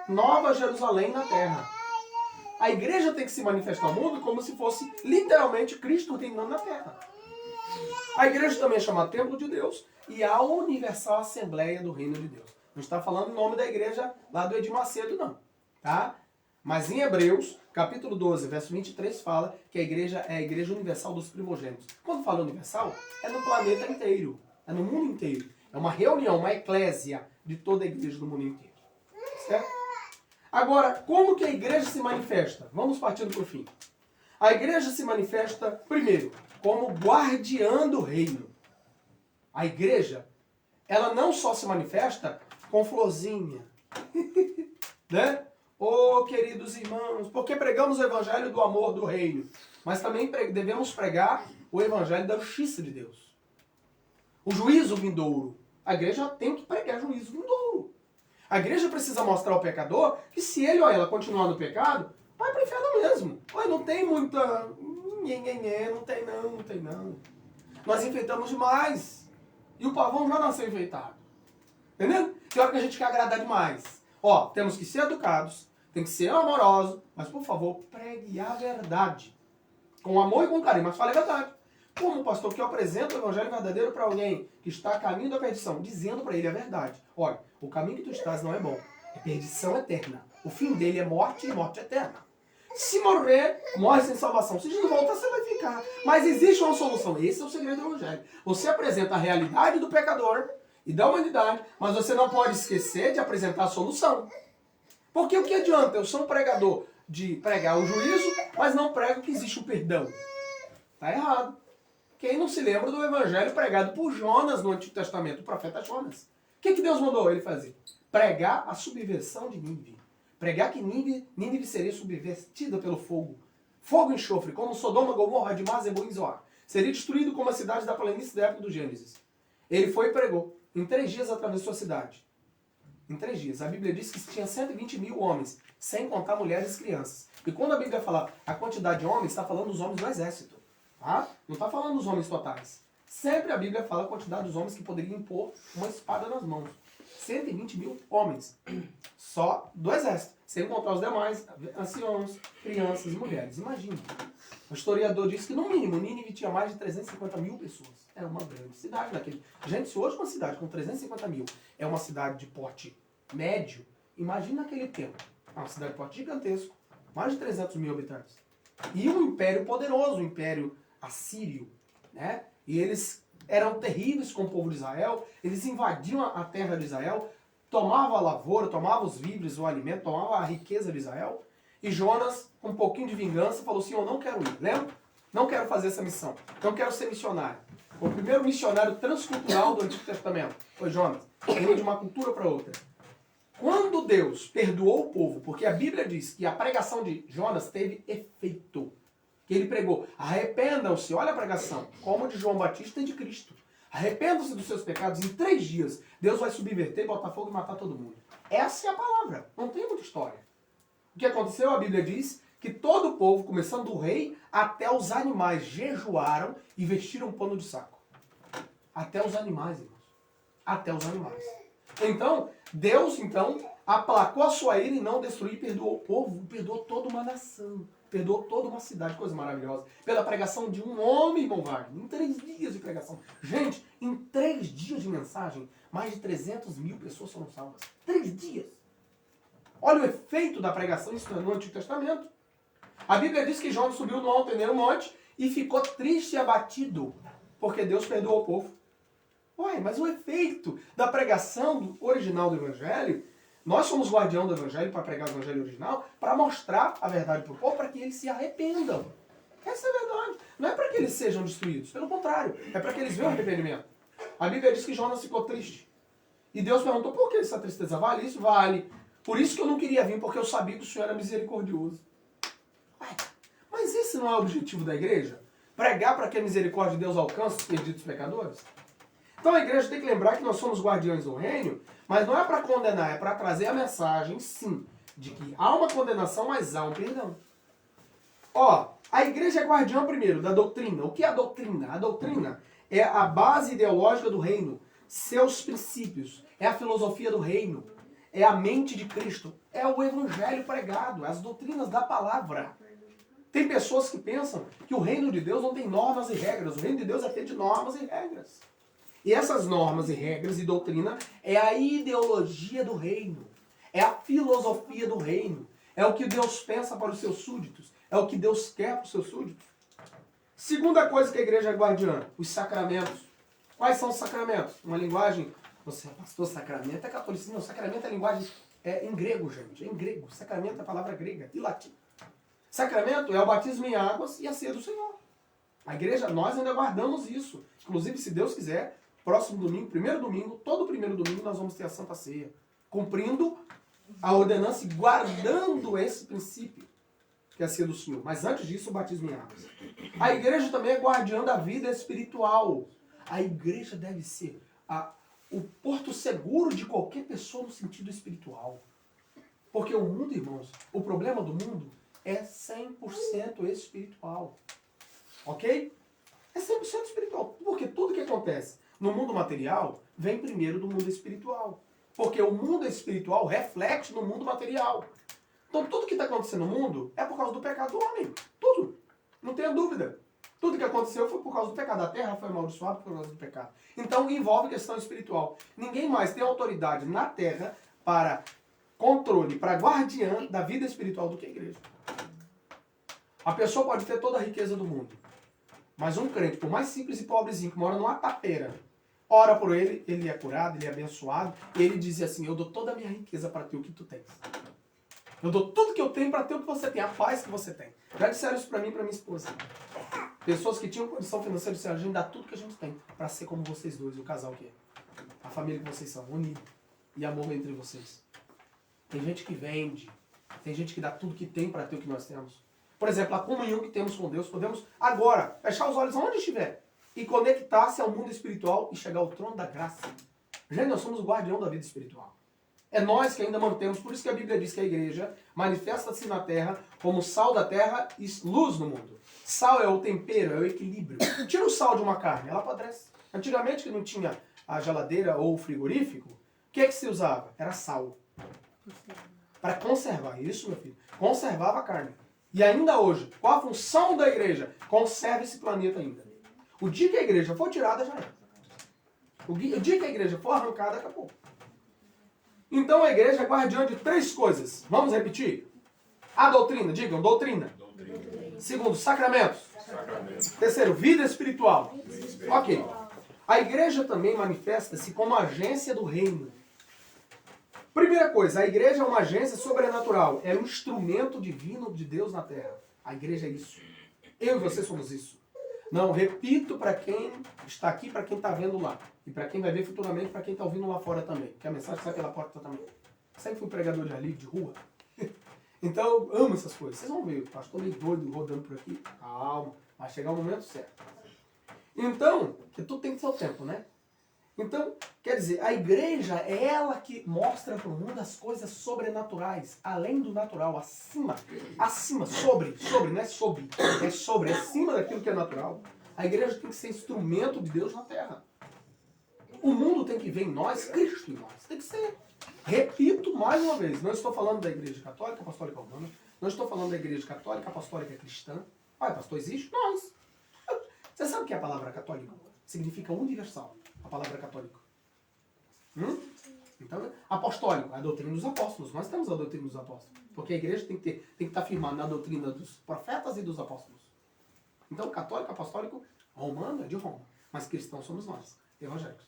nova Jerusalém na terra. A igreja tem que se manifestar ao mundo como se fosse literalmente Cristo reinando na terra. A igreja também é chamada Templo de Deus e a Universal Assembleia do Reino de Deus. Não está falando o nome da igreja lá do Edir Macedo, não. Tá? Mas em Hebreus, capítulo 12, verso 23, fala que a igreja é a igreja universal dos primogênitos. Quando fala universal, é no planeta inteiro. É no mundo inteiro. É uma reunião, uma eclésia de toda a igreja do mundo inteiro. Certo? Agora, como que a igreja se manifesta? Vamos partindo para o fim. A igreja se manifesta, primeiro, como guardiã do reino. A igreja, ela não só se manifesta com florzinha. Né? Oh, queridos irmãos, porque pregamos o evangelho do amor do reino, mas também devemos pregar o evangelho da justiça de Deus. O juízo vindouro. A igreja tem que pregar juízo vindouro. A igreja precisa mostrar ao pecador que se ele ou ela continuar no pecado, vai para o inferno mesmo. Olha, não tem muita... Não tem não. Nós enfeitamos demais. E o pavão já nasceu enfeitado. Entendeu? Tem hora que a gente quer agradar demais. Ó, temos que ser educados, tem que ser amoroso, mas por favor, pregue a verdade. Com amor e com carinho, mas fale a verdade. Como pastor que eu apresento o evangelho verdadeiro para alguém que está a caminho da perdição, dizendo para ele a verdade. Olha, o caminho que tu estás não é bom. É perdição eterna. O fim dele é morte e morte eterna. Se morrer, morre sem salvação. Se não voltar, você vai ficar. Mas existe uma solução. Esse é o segredo do evangelho. Você apresenta a realidade do pecador e da humanidade, mas você não pode esquecer de apresentar a solução. Porque o que adianta? Eu sou um pregador de pregar o juízo, mas não prego que existe o perdão. Está errado. Quem não se lembra do evangelho pregado por Jonas no Antigo Testamento, o profeta Jonas? O que Deus mandou ele fazer? Pregar a subversão de Nínive. Pregar que Nínive seria subvertida pelo fogo. Fogo e enxofre, como Sodoma, Gomorra, Admá, Zeboim e Zoar. Seria destruído como a cidade da planície da época do Gênesis. Ele foi e pregou. Em 3 dias atravessou a cidade. Em 3 dias. A Bíblia diz que tinha 120 mil homens, sem contar mulheres e crianças. E quando a Bíblia fala a quantidade de homens, está falando dos homens do exército. Tá? Não está falando dos homens totais. Sempre a Bíblia fala a quantidade dos homens que poderiam impor uma espada nas mãos. 120 mil homens. Só do exército. Sem contar os demais, anciãos, crianças e mulheres. Imagina. O historiador diz que no mínimo Nínive tinha mais de 350 mil pessoas. Era uma grande cidade naquele. Gente, se hoje uma cidade com 350 mil é uma cidade de porte médio, imagina naquele tempo. Uma cidade de porte gigantesco. Mais de 300 mil habitantes. E um império poderoso, o império assírio, né? E eles eram terríveis com o povo de Israel, eles invadiam a terra de Israel, tomavam a lavoura, tomavam os víveres, o alimento, tomavam a riqueza de Israel. E Jonas, com um pouquinho de vingança, falou assim, eu não quero ir, lembra? Não quero fazer essa missão, não quero ser missionário. O primeiro missionário transcultural do Antigo Testamento foi Jonas, indo de uma cultura para outra. Quando Deus perdoou o povo, porque a Bíblia diz que a pregação de Jonas teve efeito, que ele pregou, arrependam-se, olha a pregação, como de João Batista e de Cristo. Arrependam-se dos seus pecados, em 3 dias Deus vai subverter, botar fogo e matar todo mundo. Essa é a palavra, não tem muita história. O que aconteceu? A Bíblia diz que todo o povo, começando do rei até os animais, jejuaram e vestiram um pano de saco. Até os animais, irmãos. Até os animais. Então, Deus, aplacou a sua ira e não destruiu, perdoou o povo, perdoou toda uma nação, perdoou toda uma cidade, coisa maravilhosa. Pela pregação de um homem, irmão Wagner, em 3 dias de pregação. Gente, em 3 dias de mensagem, mais de 300 mil pessoas foram salvas. 3 dias. Olha o efeito da pregação, isso no Antigo Testamento. A Bíblia diz que Jonas subiu no alto monte e ficou triste e abatido, porque Deus perdoou o povo. Ué, mas o efeito da pregação original do Evangelho, nós somos guardião do Evangelho para pregar o Evangelho original, para mostrar a verdade para o povo, para que eles se arrependam. Essa é a verdade. Não é para que eles sejam destruídos, pelo contrário, é para que eles vejam o arrependimento. A Bíblia diz que Jonas ficou triste. E Deus perguntou, por que essa tristeza? Vale isso? Vale. Por isso que eu não queria vir, porque eu sabia que o Senhor era misericordioso. Ué, mas esse não é o objetivo da igreja? Pregar para que a misericórdia de Deus alcance os perdidos pecadores? Então a igreja tem que lembrar que nós somos guardiões do reino, mas não é para condenar, é para trazer a mensagem, sim, de que há uma condenação, mas há um perdão. Ó, a igreja é guardiã primeiro da doutrina. O que é a doutrina? A doutrina é a base ideológica do reino, seus princípios, é a filosofia do reino, é a mente de Cristo, é o evangelho pregado, as doutrinas da palavra. Tem pessoas que pensam que o reino de Deus não tem normas e regras, o reino de Deus é feito de normas e regras. E essas normas e regras e doutrina é a ideologia do reino. É a filosofia do reino. É o que Deus pensa para os seus súditos. É o que Deus quer para os seus súditos. Segunda coisa que a igreja é guardiã, os sacramentos. Quais são os sacramentos? Uma linguagem, você pastor, sacramento é catolicismo. Não, sacramento é linguagem em grego, gente. É em grego. Sacramento é a palavra grega e latim. Sacramento é o batismo em águas e a ceia do Senhor. A igreja, nós ainda guardamos isso. Inclusive, se Deus quiser, próximo domingo, todo primeiro domingo nós vamos ter a Santa Ceia. Cumprindo a ordenança e guardando esse princípio, que é a ceia do Senhor. Mas antes disso, o batismo em águas. A igreja também é guardiã da vida espiritual. A igreja deve ser o porto seguro de qualquer pessoa no sentido espiritual. Porque o mundo, irmãos, o problema do mundo é 100% espiritual. Ok? É 100% espiritual. Porque tudo que acontece no mundo material vem primeiro do mundo espiritual. Porque o mundo espiritual reflete no mundo material. Então tudo que está acontecendo no mundo é por causa do pecado do homem. Tudo. Não tenha dúvida. Tudo que aconteceu foi por causa do pecado. A terra foi amaldiçoada por causa do pecado. Então envolve questão espiritual. Ninguém mais tem autoridade na terra para controle, para guardiã da vida espiritual do que a igreja. A pessoa pode ter toda a riqueza do mundo. Mas um crente, por mais simples e pobrezinho, que mora numa tapeira, ora por ele, ele é curado, ele é abençoado, e ele diz assim, eu dou toda a minha riqueza para ter o que tu tens. Eu dou tudo que eu tenho para ter o que você tem, a paz que você tem. Já disseram isso para mim e para minha esposa. Pessoas que tinham condição financeira disseram, a gente dá tudo que a gente tem para ser como vocês dois, o casal que é. A família que vocês são, unido. E amor entre vocês. Tem gente que vende, tem gente que dá tudo que tem para ter o que nós temos. Por exemplo, a comunhão que temos com Deus, podemos agora fechar os olhos onde estiver e conectar-se ao mundo espiritual e chegar ao trono da graça. Gente, nós somos o guardião da vida espiritual. É nós que ainda mantemos, por isso que a Bíblia diz que a igreja manifesta-se na terra como sal da terra e luz no mundo. Sal é o tempero, é o equilíbrio. Tira o sal de uma carne, ela apodrece. Antigamente, que não tinha a geladeira ou o frigorífico, o que é que se usava? Era sal. Para conservar. Isso, meu filho. Conservava a carne. E ainda hoje, qual a função da igreja? Conserva esse planeta ainda. O dia que a igreja for tirada, já era. O dia que a igreja for arrancada, acabou. Então a igreja é guardiã de 3 coisas. Vamos repetir? A doutrina, digam, doutrina. Segundo, sacramentos. Terceiro, vida espiritual. Ok. A igreja também manifesta-se como agência do reino. Primeira coisa, a igreja é uma agência sobrenatural. É um instrumento divino de Deus na terra. A igreja é isso. Eu e você somos isso. Não, repito para quem está aqui, para quem está vendo lá. E para quem vai ver futuramente, para quem está ouvindo lá fora também. Porque a mensagem sai pela porta também. Sempre fui pregador de ali, de rua. Então eu amo essas coisas. Vocês vão ver, o pastor meio doido rodando por aqui. Calma, vai chegar o momento certo. Então, que tudo tem que ter o tempo, né? Então, quer dizer, a igreja é ela que mostra para o mundo as coisas sobrenaturais, além do natural, acima, sobre, não é sobre, acima daquilo que é natural. A igreja tem que ser instrumento de Deus na terra. O mundo tem que ver em nós Cristo em nós. Tem que ser. Repito mais uma vez, não estou falando da igreja católica, apostólica romana, não estou falando da igreja católica, apostólica cristã. Olha, pastor, existe? Nós. Você sabe o que é a palavra católica? Significa universal, a palavra católico. Então, apostólico, a doutrina dos apóstolos. Nós temos a doutrina dos apóstolos. Porque a igreja tem que estar firmada na doutrina dos profetas e dos apóstolos. Então, católico, apostólico, romano é de Roma. Mas cristãos somos nós, evangélicos.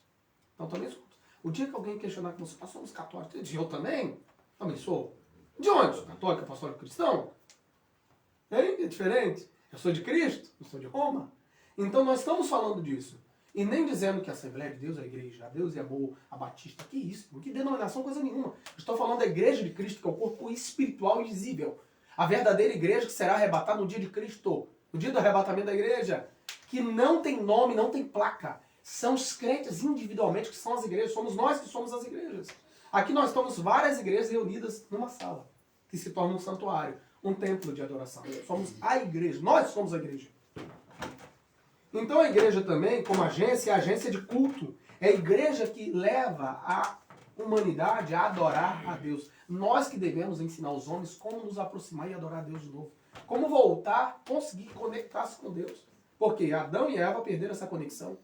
Então, também somos. O dia que alguém questionar que nós somos católicos, eu digo, eu também sou. De onde? Sou católico, apostólico, cristão? É diferente. Eu sou de Cristo, eu sou de Roma. Então, nós estamos falando disso. E nem dizendo que a Assembleia de Deus é a igreja, a Deus é amor, a Batista, que isso? Que denominação, coisa nenhuma. Estou falando da igreja de Cristo, que é o corpo espiritual e visível. A verdadeira igreja que será arrebatada no dia de Cristo, no dia do arrebatamento da igreja, que não tem nome, não tem placa. São os crentes individualmente que são as igrejas, somos nós que somos as igrejas. Aqui nós estamos várias igrejas reunidas numa sala, que se torna um santuário, um templo de adoração. Somos a igreja, nós somos a igreja. Então a igreja também, como agência, é a agência de culto. É a igreja que leva a humanidade a adorar a Deus. Nós que devemos ensinar os homens como nos aproximar e adorar a Deus de novo. Como voltar, conseguir conectar-se com Deus. Porque Adão e Eva perderam essa conexão.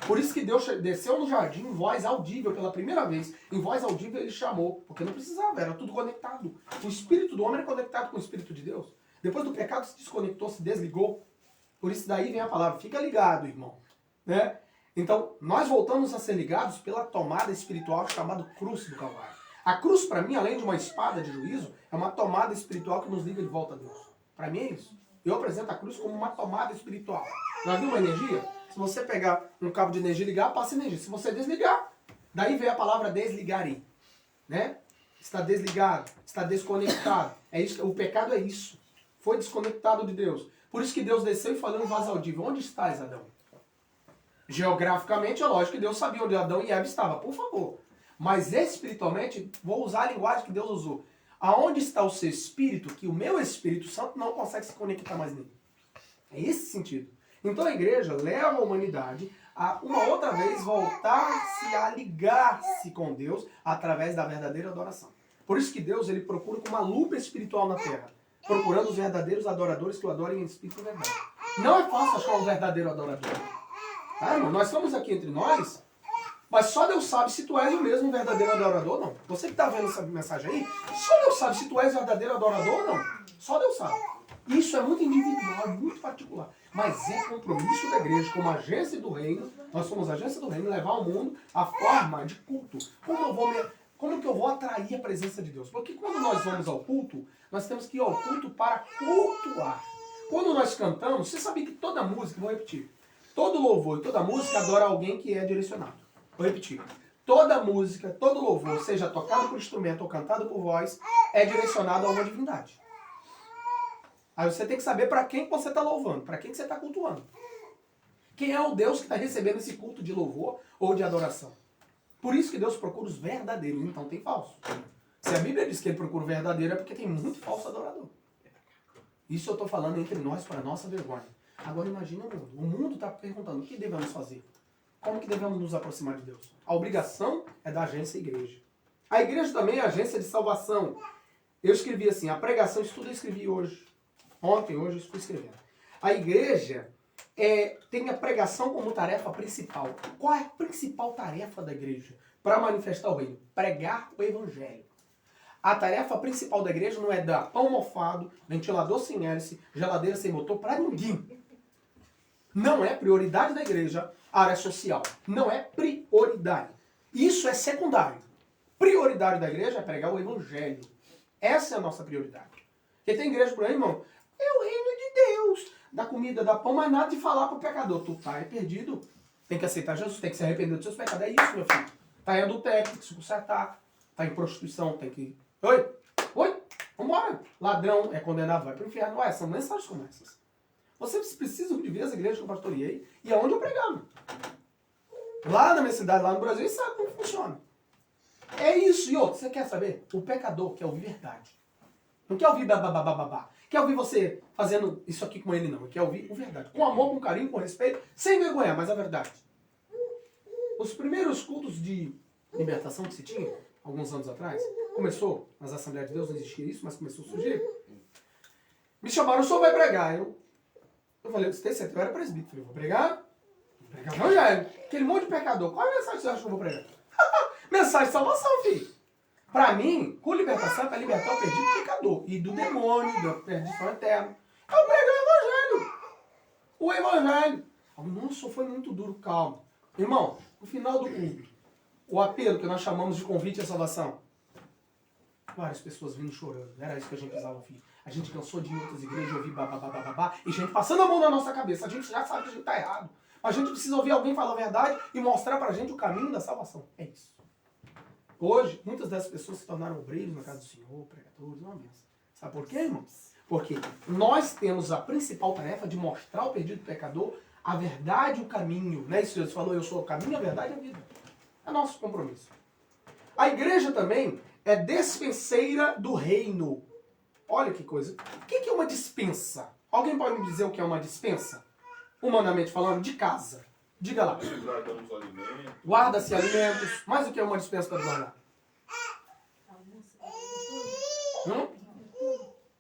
Por isso que Deus desceu no jardim em voz audível pela primeira vez. Em voz audível ele chamou. Porque não precisava, era tudo conectado. O espírito do homem era conectado com o espírito de Deus. Depois do pecado se desconectou, se desligou. Por isso daí vem a palavra, fica ligado, irmão. Né? Então, nós voltamos a ser ligados pela tomada espiritual chamada cruz do Calvário. A cruz, para mim, além de uma espada de juízo, é uma tomada espiritual que nos liga de volta a Deus. Para mim é isso. Eu apresento a cruz como uma tomada espiritual. Já viu uma energia? Se você pegar um cabo de energia e ligar, passa energia. Se você desligar, daí vem a palavra desligarem. Né? Está desligado, está desconectado. É isso, o pecado é isso. Foi desconectado de Deus. Por isso que Deus desceu e falou em voz audível, onde estás, Adão? Geograficamente, é lógico que Deus sabia onde Adão e Eva estavam, por favor. Mas espiritualmente, vou usar a linguagem que Deus usou. Aonde está o seu espírito, que o meu Espírito Santo não consegue se conectar mais nele? É esse sentido. Então a igreja leva a humanidade a, uma outra vez, voltar-se a ligar-se com Deus através da verdadeira adoração. Por isso que Deus ele procura com uma lupa espiritual na terra. Procurando os verdadeiros adoradores que o adorem em espírito e verdade. Não é fácil achar um verdadeiro adorador. Tá, irmão? Nós estamos aqui entre nós, mas só Deus sabe se tu és o mesmo verdadeiro adorador ou não. Você que está vendo essa mensagem aí, só Deus sabe se tu és verdadeiro adorador ou não. Só Deus sabe. Isso é muito individual, muito particular. Mas é compromisso da igreja, como agência do reino, nós somos agência do reino, levar ao mundo a forma de culto. Como que eu vou atrair a presença de Deus? Porque quando nós vamos ao culto, nós temos que ir ao culto para cultuar. Quando nós cantamos, você sabia que toda música, vou repetir, todo louvor e toda música adora alguém que é direcionado. Vou repetir. Toda música, todo louvor, seja tocado por instrumento ou cantado por voz, é direcionado a uma divindade. Aí você tem que saber para quem você está louvando, para quem que você está cultuando. Quem é o Deus que está recebendo esse culto de louvor ou de adoração? Por isso que Deus procura os verdadeiros, então tem falso. Se a Bíblia diz que ele procura o verdadeiro, é porque tem muito falso adorador. Isso eu estou falando entre nós para a nossa vergonha. Agora imagina o mundo. O mundo está perguntando o que devemos fazer. Como que devemos nos aproximar de Deus? A obrigação é da agência igreja. A igreja também é agência de salvação. Eu escrevi assim, a pregação, isso tudo eu escrevi hoje. Ontem, hoje eu estou escrevendo. A igreja tem a pregação como tarefa principal. Qual é a principal tarefa da igreja para manifestar o reino? Pregar o evangelho. A tarefa principal da igreja não é dar pão mofado, ventilador sem hélice, geladeira sem motor para ninguém. Não é prioridade da igreja a área social. Não é prioridade. Isso é secundário. Prioridade da igreja é pregar o evangelho. Essa é a nossa prioridade. Porque tem igreja por aí, irmão, é o reino de Deus. Dá comida, dá pão, mas nada de falar pro pecador. Tu tá perdido. Tem que aceitar Jesus, tem que se arrepender dos seus pecados. É isso, meu filho. Tá em adultério, tem que se consertar. Tá em prostituição, tem que... Oi, vambora. Ladrão é condenado, vai pro inferno. Ué, são mensagens como essas. Vocês precisam de ver as igrejas que eu pastoreei e aonde eu pregava. Lá na minha cidade, lá no Brasil, e sabe como funciona. É isso. E outro, você quer saber? O pecador quer ouvir verdade. Não quer ouvir babá. Quer ouvir você fazendo isso aqui com ele, não. Ele quer ouvir o verdade. Com amor, com carinho, com respeito, sem vergonha, mas a verdade. Os primeiros cultos de libertação que se tinha, alguns anos atrás, começou, nas Assembleias de Deus não existia isso, mas começou a surgir. Me chamaram, o senhor vai pregar. Eu falei, você tem certeza? Eu era presbítero. Falei, vou pregar o evangelho. Aquele monte de pecador. Qual é a mensagem que você acha que eu vou pregar? Mensagem de salvação, filho. Pra mim, com libertação é pra libertar o perdido pecador. E do demônio, da perdição eterna. Eu prego o evangelho. O evangelho. Nossa, foi muito duro, calma. Irmão, no final do culto, o apelo que nós chamamos de convite à salvação. Várias pessoas vindo chorando. Era isso que a gente precisava ouvir. A gente cansou de ir em outras igrejas ouvir babá, e gente passando a mão na nossa cabeça. A gente já sabe que a gente está errado. A gente precisa ouvir alguém falar a verdade e mostrar pra gente o caminho da salvação. É isso. Hoje, muitas dessas pessoas se tornaram obreiros na casa do Senhor, pregadores, uma benção. Sabe por quê, irmãos? Porque nós temos a principal tarefa de mostrar ao perdido pecador a verdade e o caminho. Não é isso que Jesus falou? Eu sou o caminho, a verdade e a vida. É nosso compromisso. A igreja também é despenseira do reino. Olha que coisa. O que é uma dispensa? Alguém pode me dizer o que é uma dispensa? Humanamente falando, de casa. Diga lá. Guardamos alimentos. Guarda-se alimentos. Mas o que é uma dispensa para guardar?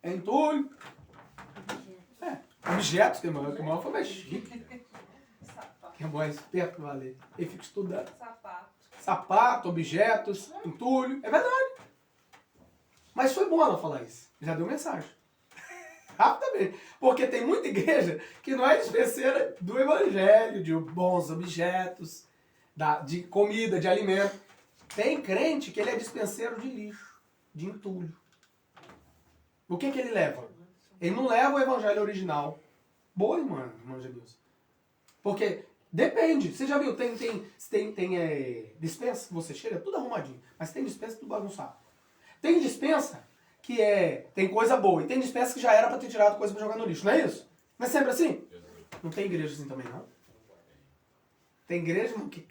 É entulho. Objetos, que é maior foi mais chique. Que é mais esperto, valeu. Ele fica estudando. Sapato, objetos, entulho. É verdade. Mas foi bom ela falar isso. Já deu mensagem. Rapidamente. Porque tem muita igreja que não é dispenseira do evangelho, de bons objetos, de comida, de alimento. Tem crente que ele é dispenseiro de lixo, de entulho. O que ele leva? Ele não leva o evangelho original. Boa, irmã Janilson. Porque depende. Você já viu? Tem dispensa que você chega, tudo arrumadinho. Mas tem dispensa tudo bagunçado. Tem dispensa que tem coisa boa. E tem dispensa que já era para ter tirado coisa para jogar no lixo. Não é isso? Não é sempre assim? Não tem igreja assim também, não? Tem igreja que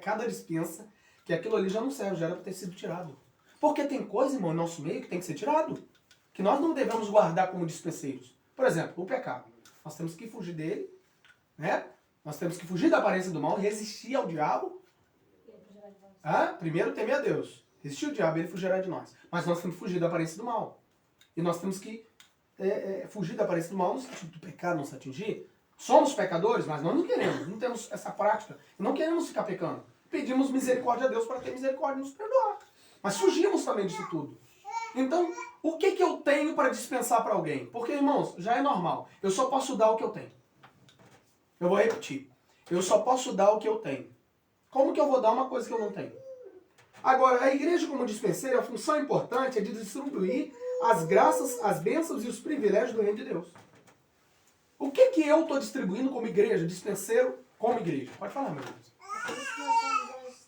cada dispensa, que aquilo ali já não serve, já era para ter sido tirado. Porque tem coisa, irmão, no nosso meio que tem que ser tirado. Que nós não devemos guardar como dispenseiros. Por exemplo, o pecado. Nós temos que fugir dele, né? Nós temos que fugir da aparência do mal, resistir ao diabo. Primeiro temer a Deus. Resistir ao diabo, ele fugirá de nós. Mas nós temos que fugir da aparência do mal. E nós temos que fugir da aparência do mal no sentido do pecado não se atingir. Somos pecadores, mas nós não queremos. Não temos essa prática. Não queremos ficar pecando. Pedimos misericórdia a Deus para ter misericórdia e nos perdoar. Mas fugimos também disso tudo. Então, o que eu tenho para dispensar para alguém? Porque, irmãos, já é normal. Eu só posso dar o que eu tenho. Eu vou repetir. Eu só posso dar o que eu tenho. Como que eu vou dar uma coisa que eu não tenho? Agora, a igreja como dispenseira, a função importante é de distribuir as graças, as bênçãos e os privilégios do reino de Deus. O que eu estou distribuindo como igreja, dispenseiro como igreja? Pode falar, meu Deus.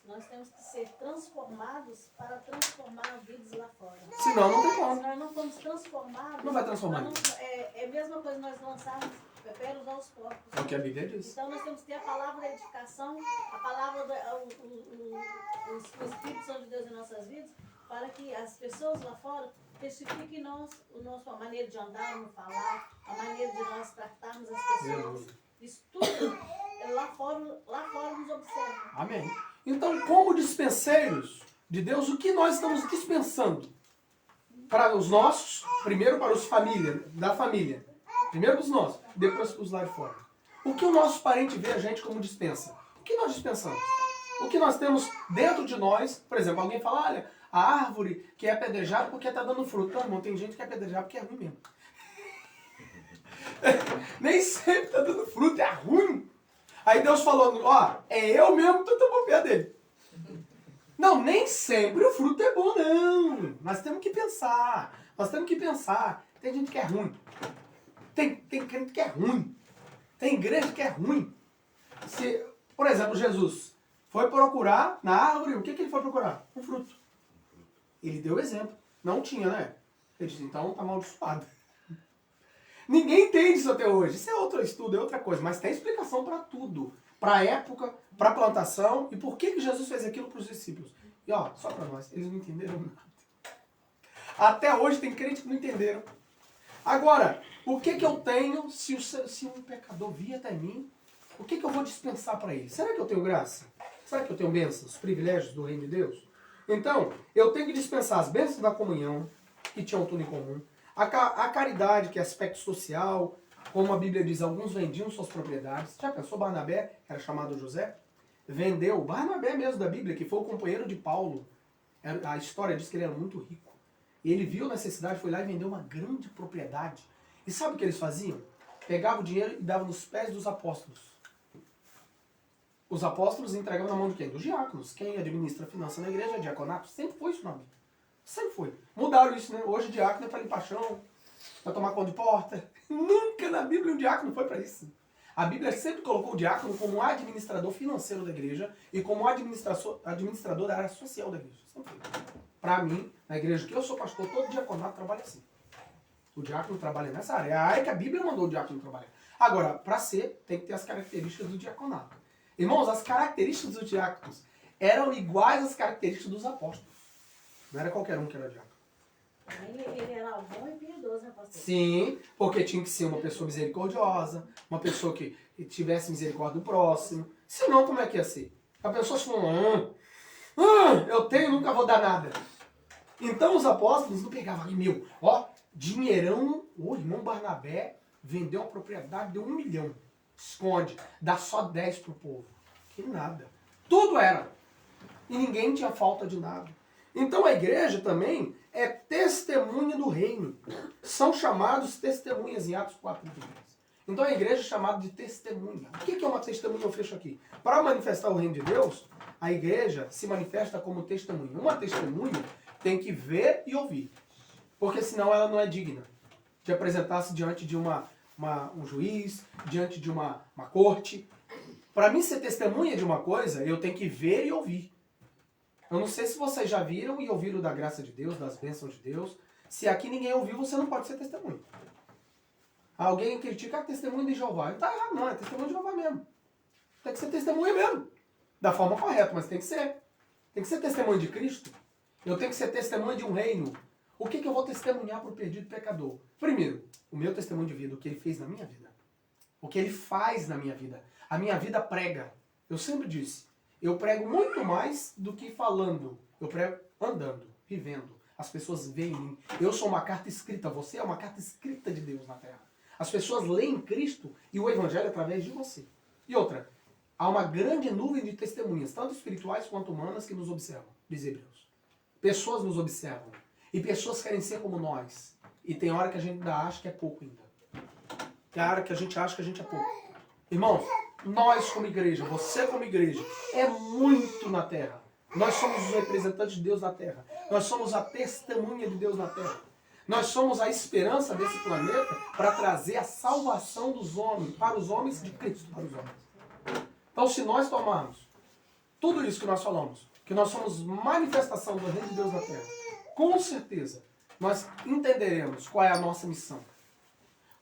Nós temos que ser transformados para transformar vidas lá fora. Senão não tem como. Se nós não formos transformados... Não vai transformar. É a mesma coisa nós lançarmos perpétuos aos porcos. É o que a Bíblia diz. Então nós temos que ter a palavra da edificação, a palavra, o Espírito Santo de Deus em nossas vidas, para que as pessoas lá fora testifiquem a maneira de andar, no falar, a maneira de nós tratarmos as pessoas. Isso tudo lá fora nos observa. Amém. Então, como dispenseiros de Deus, o que nós estamos dispensando? Para os nossos, primeiro para os da família. Primeiro para os nossos, depois para os lá de fora. O que o nosso parente vê a gente como dispensa? O que nós dispensamos? O que nós temos dentro de nós, por exemplo, alguém fala, olha, a árvore que é apedrejada porque está dando fruto. Não, irmão, tem gente que é apedrejada porque é ruim mesmo. Nem sempre está dando fruto, é ruim. Aí Deus falou, ó, é eu mesmo que estou tomando pé dele. Não, nem sempre o fruto é bom, não. Nós temos que pensar. Tem gente que é ruim. Tem crente que é ruim. Tem igreja que é ruim. Por exemplo, Jesus foi procurar na árvore, o que ele foi procurar? Um fruto. Ele deu exemplo. Não tinha, né? Ele disse, então tá amaldiçoado. Ninguém entende isso até hoje. Isso é outro estudo, é outra coisa. Mas tem explicação para tudo. Para a época, para a plantação. E por que Jesus fez aquilo para os discípulos? E ó, só para nós, eles não entenderam nada. Até hoje tem crentes que não entenderam. Agora, o que eu tenho se um pecador vir até mim? O que eu vou dispensar para ele? Será que eu tenho graça? Será que eu tenho bênçãos, os privilégios do reino de Deus? Então, eu tenho que dispensar as bênçãos da comunhão, que tinham tudo em comum. A caridade, que é aspecto social, como a Bíblia diz, alguns vendiam suas propriedades. Já pensou Barnabé, que era chamado José? Vendeu, Barnabé mesmo da Bíblia, que foi o companheiro de Paulo. A história diz que ele era muito rico. E ele viu necessidade, foi lá e vendeu uma grande propriedade. E sabe o que eles faziam? Pegavam o dinheiro e davam nos pés dos apóstolos. Os apóstolos entregavam na mão de quem? Dos diáconos. Quem administra a finança na igreja é diaconato. Sempre foi isso o nome. Sempre foi. Mudaram isso, né? Hoje diácono é para limpar chão, para tomar conta de porta. Nunca na Bíblia um diácono foi para isso. A Bíblia sempre colocou o diácono como administrador financeiro da igreja e como administrador da área social da igreja. Sempre foi. Para mim, na igreja que eu sou pastor, todo diaconato trabalha assim. O diácono trabalha nessa área. É a área que a Bíblia mandou o diácono trabalhar. Agora, para ser, tem que ter as características do diaconato. Irmãos, as características dos diáconos eram iguais às características dos apóstolos. Não era qualquer um que era diácono. Ele era bom e piedoso, né, pastor? Sim, porque tinha que ser uma pessoa misericordiosa, uma pessoa que tivesse misericórdia do próximo. Senão, como é que ia ser? A pessoa se falou, eu tenho, nunca vou dar nada. Então os apóstolos não pegavam ali, dinheirão, o irmão Barnabé vendeu uma propriedade de 1 milhão. Esconde, dá só 10 pro povo. Que nada. Tudo era. E ninguém tinha falta de nada. Então a igreja também é testemunha do reino. São chamados testemunhas em Atos 4:23. Então a igreja é chamada de testemunha. O que é uma testemunha? Eu fecho aqui. Para manifestar o reino de Deus, a igreja se manifesta como testemunha. Uma testemunha tem que ver e ouvir. Porque senão ela não é digna de apresentar-se diante de um juiz, diante de uma corte. Para mim ser testemunha de uma coisa, eu tenho que ver e ouvir. Eu não sei se vocês já viram e ouviram da graça de Deus, das bênçãos de Deus. Se aqui ninguém ouviu, você não pode ser testemunha. Alguém critica a testemunha de Jeová. Tá errado, não. É testemunha de Jeová mesmo. Tem que ser testemunha mesmo. Da forma correta, mas tem que ser. Tem que ser testemunha de Cristo. Eu tenho que ser testemunha de um reino. O que eu vou testemunhar para o perdido pecador? Primeiro, o meu testemunho de vida, o que ele fez na minha vida. O que ele faz na minha vida. A minha vida prega. Eu sempre disse, eu prego muito mais do que falando. Eu prego andando, vivendo. As pessoas veem em mim. Eu sou uma carta escrita, você é uma carta escrita de Deus na terra. As pessoas leem Cristo e o Evangelho através de você. E outra, há uma grande nuvem de testemunhas, tanto espirituais quanto humanas, que nos observam, diz Hebreus. Pessoas nos observam. E pessoas querem ser como nós. E tem hora que a gente ainda acha que é pouco ainda. Tem hora que a gente acha que a gente é pouco. Irmãos, nós como igreja, você como igreja, é muito na terra. Nós somos os representantes de Deus na terra. Nós somos a testemunha de Deus na terra. Nós somos a esperança desse planeta para trazer a salvação dos homens, para os homens de Cristo, para os homens. Então, se nós tomarmos tudo isso que nós falamos, que nós somos manifestação do reino de Deus na terra, com certeza nós entenderemos qual é a nossa missão.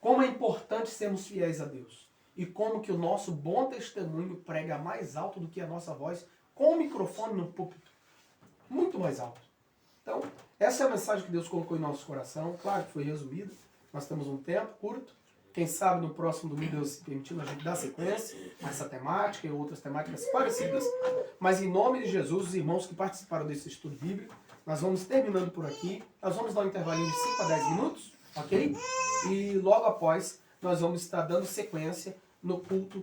Como é importante sermos fiéis a Deus. E como que o nosso bom testemunho prega mais alto do que a nossa voz com o microfone no púlpito. Muito mais alto. Então, essa é a mensagem que Deus colocou em nosso coração. Claro que foi resumida. Nós temos um tempo curto. Quem sabe no próximo domingo, Deus se permitindo, a gente dá sequência a essa temática e outras temáticas parecidas. Mas em nome de Jesus, os irmãos que participaram desse estudo bíblico, nós vamos terminando por aqui. Nós vamos dar um intervalinho de 5 a 10 minutos, ok? E logo após, nós vamos estar dando sequência no culto.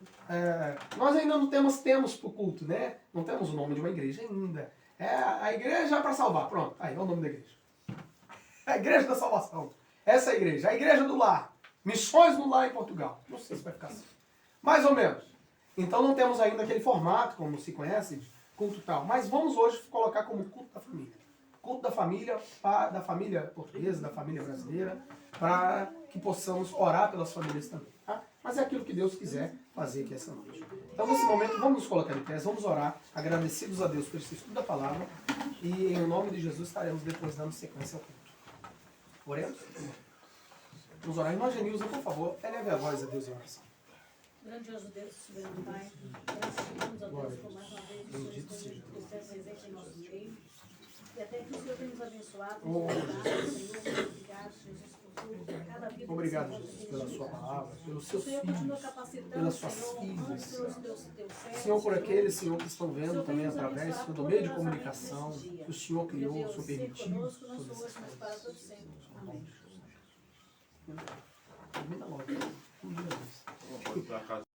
Nós ainda não temos para o culto, né? Não temos o nome de uma igreja ainda. É a igreja para salvar. Pronto, aí é o nome da igreja. A igreja da salvação. Essa é a igreja. A igreja do lar. Missões no lar em Portugal. Não sei se vai ficar assim. Mais ou menos. Então não temos ainda aquele formato, como se conhece, de culto tal. Mas vamos hoje colocar como culto da família. Culto da família portuguesa, da família brasileira, para que possamos orar pelas famílias também. Tá? Mas é aquilo que Deus quiser fazer aqui essa noite. Então nesse momento vamos nos colocar em pé, vamos orar, agradecidos a Deus por esse estudo da palavra. E em nome de Jesus estaremos depois dando sequência ao culto. Oremos? Vamos orar. Irmã Genilza, por favor, eleve a voz a Deus em oração. Grandioso Deus, soberano Pai, graças a Deus por mais uma vez o Senhor esteja presente em nosso meio. E até que o Senhor tenha nos abençoado, nos ajudado, Senhor. Obrigado, Jesus, por tudo, por cada vida. Obrigado, Jesus, pela sua palavra, pelos seus Senhor, continua filhos, capacitando, pelas suas Senhor, filhas, Senhor, teus servos, Senhor, por aqueles, Senhor, que estão Senhor, vendo também nos através abençoar do meio de poderosamente comunicação nesse dia. que o Senhor criou, Meu o Senhor Deus, ser permitiu. conosco, não todas sou essas hoje, mas para coisas. todos sempre. Amém. Termina logo. Em nome de Jesus. Vou para casa.